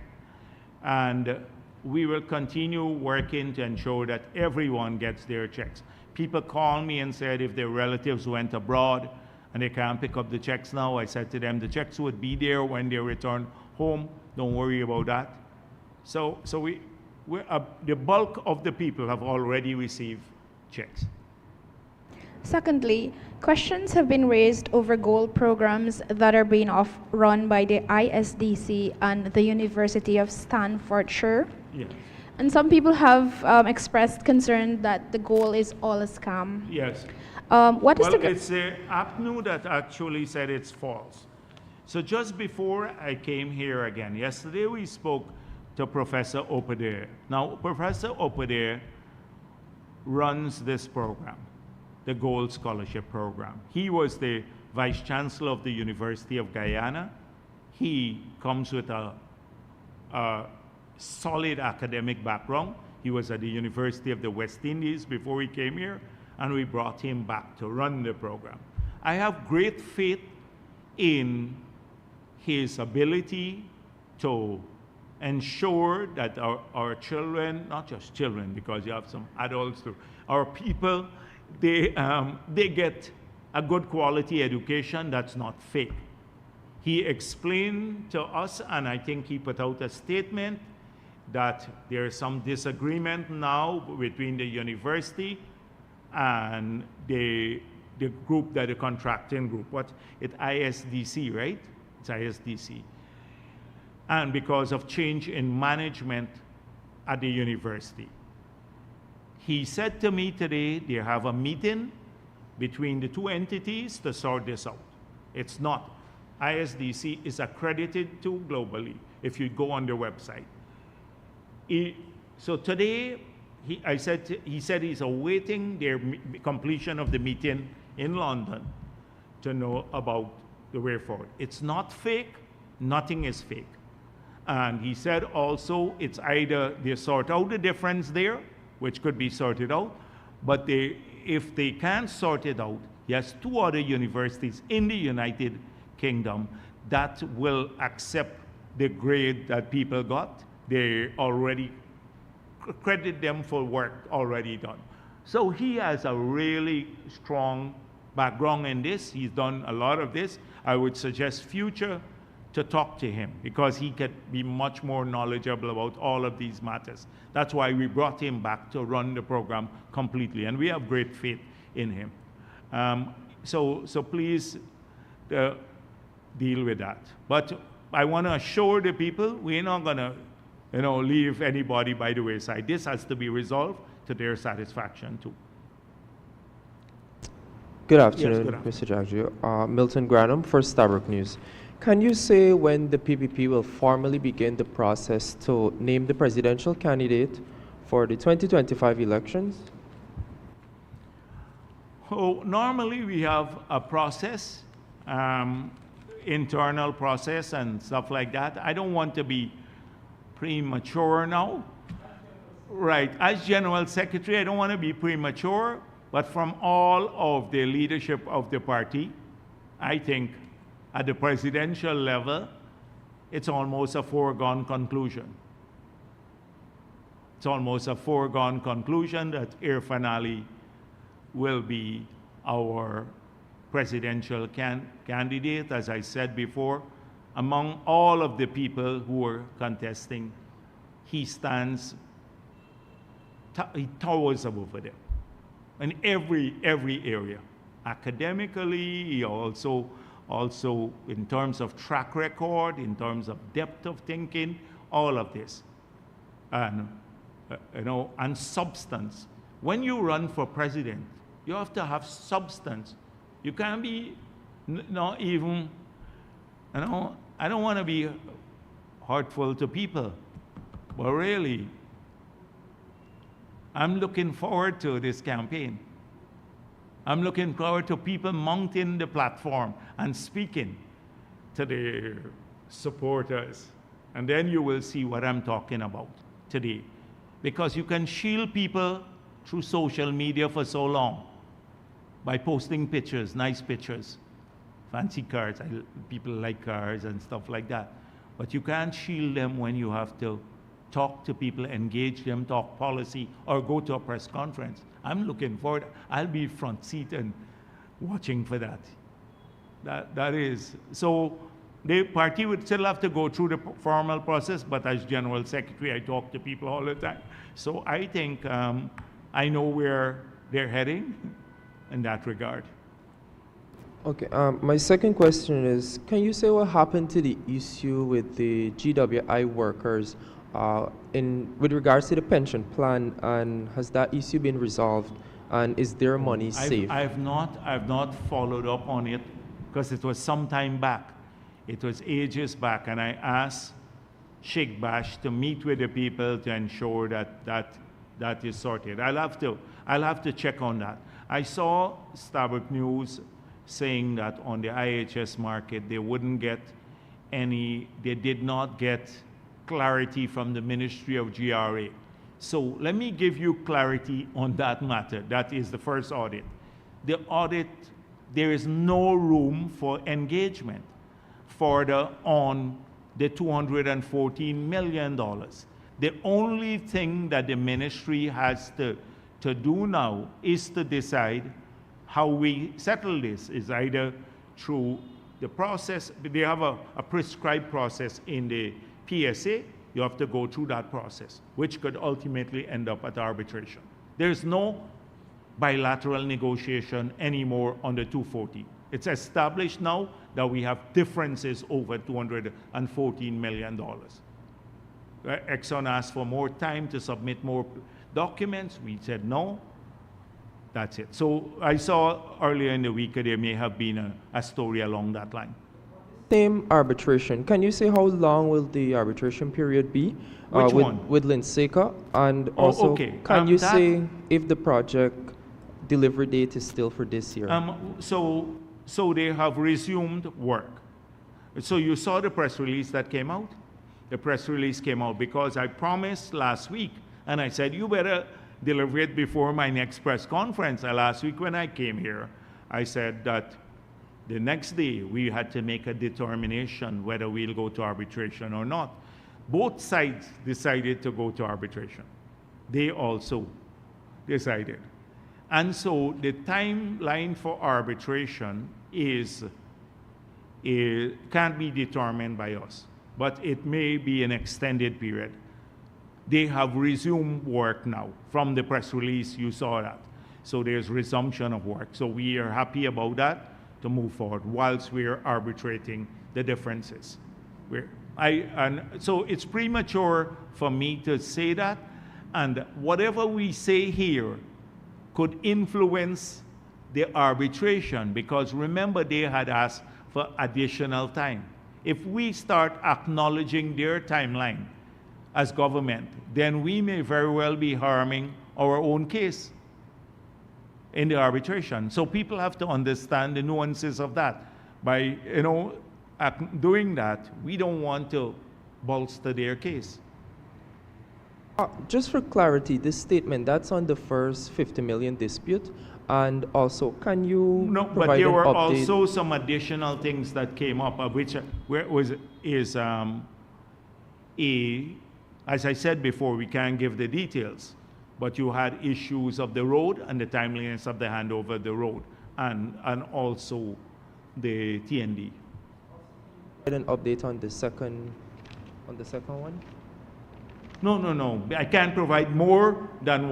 And we will continue working to ensure that everyone gets their checks. People call me and said if their relatives went abroad and they can't pick up the checks now, I said to them, the checks would be there when they return home. Don't worry about that. So the bulk of the people have already received checks. Secondly, questions have been raised over gold programs that are being run by the ISDC and the University of Staffordshire. Yes. And some people have expressed concern that the goal is all a scam. Yes. It's the APNU that actually said it's false. So just before I came here again, yesterday we spoke to Professor Opadair. Now, Professor Opadair runs this program, the Gold Scholarship Program. He was the Vice Chancellor of the University of Guyana. He comes with a solid academic background. He was at the University of the West Indies before he came here, and we brought him back to run the program. I have great faith in his ability to ensure that our children, not just children, because you have some adults too, our people, they get a good quality education that's not fake. He explained to us, and I think he put out a statement, that there is some disagreement now between the university and the group, that the contracting group. It's ISDC, right? It's ISDC. And because of change in management at the university. He said to me today they have a meeting between the two entities to sort this out. It's not. ISDC is accredited to globally if you go on their website. So today, he said he's awaiting their completion of the meeting in London to know about the way forward. It's not fake, nothing is fake. And he said also it's either they sort out the difference there, which could be sorted out, but if they can't sort it out, he has 2 other universities in the United Kingdom that will accept the grade that people got. They already credit them for work already done. So he has a really strong background in this. He's done a lot of this. I would suggest future to talk to him because he could be much more knowledgeable about all of these matters. That's why we brought him back to run the program completely, and we have great faith in him. So please deal with that. But I want to assure the people we're not going to, leave anybody by the wayside. This has to be resolved to their satisfaction too. Good afternoon, good afternoon. Mr. Jagdeo. Milton Granum for Starbuck News. Can you say when the PPP will formally begin the process to name the presidential candidate for the 2025 elections? Oh, normally we have a process, internal process and stuff like that. I don't want to be premature now. Right, as General Secretary, I don't want to be premature, but from all of the leadership of the party, I think at the presidential level, it's almost a foregone conclusion. It's almost a foregone conclusion that Irfan Ali will be our presidential candidate. As I said before, among all of the people who are contesting, he stands, he towers above them in every area. Academically, he also in terms of track record, in terms of depth of thinking, all of this. And, and substance. When you run for president, you have to have substance. You can't be not even, I don't want to be hurtful to people, but really, I'm looking forward to this campaign. I'm looking forward to people mounting the platform and speaking to their supporters. And then you will see what I'm talking about today. Because you can shield people through social media for so long by posting pictures, nice pictures, fancy cars. People like cars and stuff like that. But you can't shield them when you have to talk to people, engage them, talk policy, or go to a press conference. I'm looking forward. I'll be front seat and watching for that. That is. So the party would still have to go through the formal process, but as General Secretary, I talk to people all the time. So I think I know where they're heading in that regard. Okay, my second question is, can you say what happened to the issue with the GWI workers with regards to the pension plan, and has that issue been resolved, and is their money safe? I've not followed up on it because it was some time back. It was ages back, and I asked Sheikh Bash to meet with the people to ensure that is sorted. I'll have to check on that. I saw Starbuck News saying that on the IHS market they did not get clarity from the Ministry of GRA. So let me give you clarity on that matter. That is the first audit. The audit, there is no room for engagement for the $214 million. The only thing that the ministry has to do now is to decide how we settle this. Is either through the process, they have a prescribed process in the PSA, you have to go through that process, which could ultimately end up at arbitration. There's no bilateral negotiation anymore on the 240. It's established now that we have differences over $214 million. Exxon asked for more time to submit more documents. We said no. That's it. So I saw earlier in the week there may have been a story along that line. Same arbitration. Can you say how long will the arbitration period be? Which one? With Linseca, and also can you say if the project delivery date is still for this year? So they have resumed work. So you saw the press release that came out? The press release came out because I promised last week, and I said, you better deliver it before my next press conference. And last week when I came here, I said that the next day we had to make a determination whether we'll go to arbitration or not. Both sides decided to go to arbitration. They also decided. And so the timeline for arbitration is it can't be determined by us, but it may be an extended period. They have resumed work now. From the press release, you saw that. So there's resumption of work. So we are happy about that to move forward whilst we're arbitrating the differences. So it's premature for me to say that, and whatever we say here could influence the arbitration, because remember, they had asked for additional time. If we start acknowledging their timeline as government, then we may very well be harming our own case in the arbitration. So people have to understand the nuances of that. By doing that, we don't want to bolster their case. Just for clarity, this statement, that's on the first 50 million dispute. And also, can you No, but provide there an were update? also some additional things that came up, of which as I said before, we can't give the details, but you had issues of the road and the timeliness of the handover of the road, and also the TND. An update on the second one? No. I can't provide more than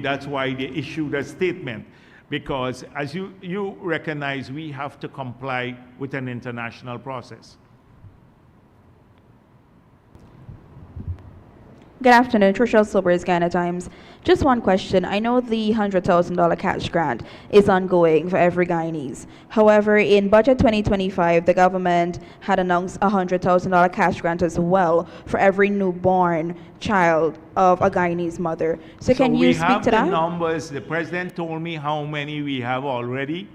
that's why they issued a statement. Because as you recognize, we have to comply with an international process. Good afternoon, Trishelle Silvers, Ghana Times. Just one question. I know the $100,000 cash grant is ongoing for every Guyanese. However, in Budget 2025, the government had announced a $100,000 cash grant as well for every newborn child of a Guyanese mother. So can you speak to that? We have the numbers. The president told me how many we have already.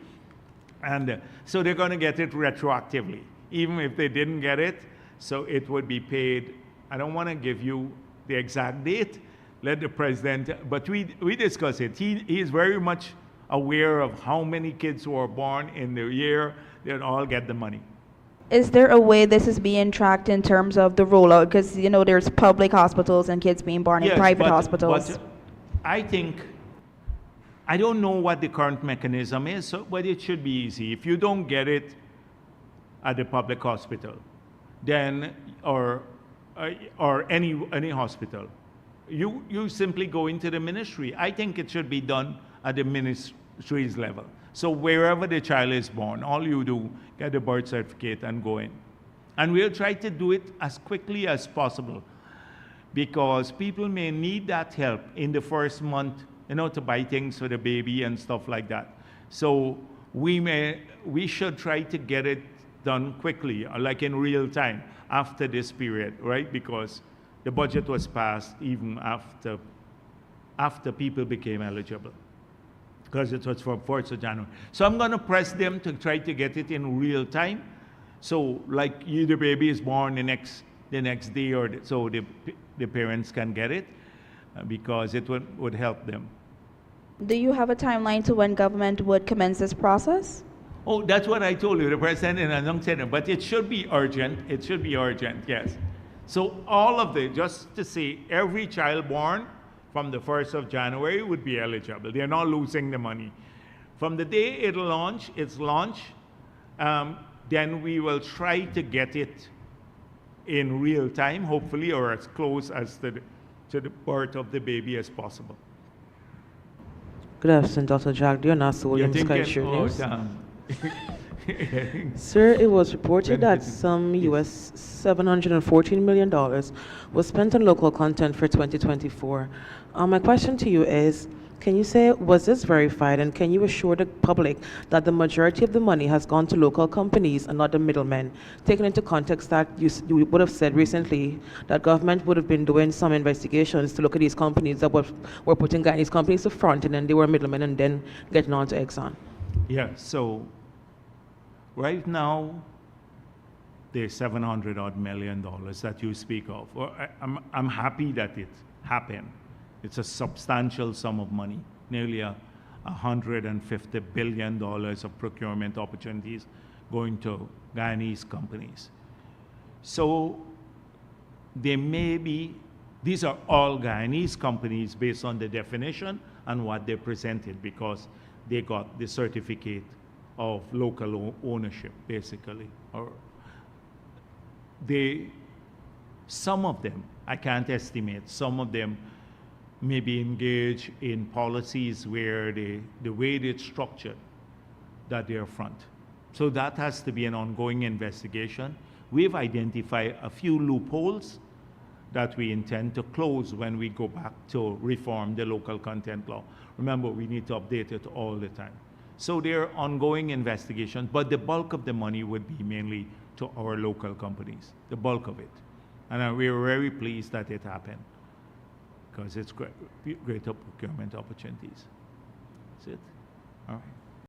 And so they're going to get it retroactively, even if they didn't get it. So it would be paid. I don't want to give you the exact date, let the president, but we discuss it. He is very much aware of how many kids who are born in the year, they'll all get the money. Is there a way this is being tracked in terms of the rollout? Because, there's public hospitals and kids being born in private hospitals. But I don't know what the current mechanism is, but it should be easy. If you don't get it at the public hospital, then, or any hospital, you simply go into the ministry. I think it should be done at the ministry's level. So wherever the child is born, all you do, get a birth certificate and go in. And we'll try to do it as quickly as possible, because people may need that help in the first month, to buy things for the baby and stuff like that. So we should try to get it done quickly, like in real time, after this period, right? Because the budget was passed even after people became eligible, because it was from 4th of January. So I'm going to press them to try to get it in real time. So like the baby is born the next day, so the parents can get it, because it would help them. Do you have a timeline to when government would commence this process? Oh, that's what I told you, the president and announced it, but it should be urgent. It should be urgent, yes. So all of just to say, every child born from the 1st of January would be eligible. They're not losing the money. From the day it's launched, then we will try to get it in real time, hopefully, or as close as to the birth of the baby as possible. Good afternoon, Dr. Jagdeo, Nassau Williams Sky News. Sir, it was reported that some US $714 million was spent on local content for 2024. My question to you is, can you say, was this verified, and can you assure the public that the majority of the money has gone to local companies and not the middlemen, taking into context that you would have said recently that government would have been doing some investigations to look at these companies that were putting Guyanese companies to front, and then they were middlemen and then getting on to Exxon? Yeah, so right now, the $700 million that you speak of, I'm happy that it happened. It's a substantial sum of money, nearly $150 billion of procurement opportunities going to Guyanese companies. So these are all Guyanese companies based on the definition and what they presented, because they got the certificate of local ownership, basically. Or some of them, I can't estimate, some of them may be engaged in policies where the way it's structured, that they're front. So that has to be an ongoing investigation. We've identified a few loopholes that we intend to close when we go back to reform the local content law. Remember, we need to update it all the time. So there are ongoing investigations, but the bulk of the money would be mainly to our local companies, the bulk of it. And we're very pleased that it happened, because it's greater procurement opportunities. That's it. All right.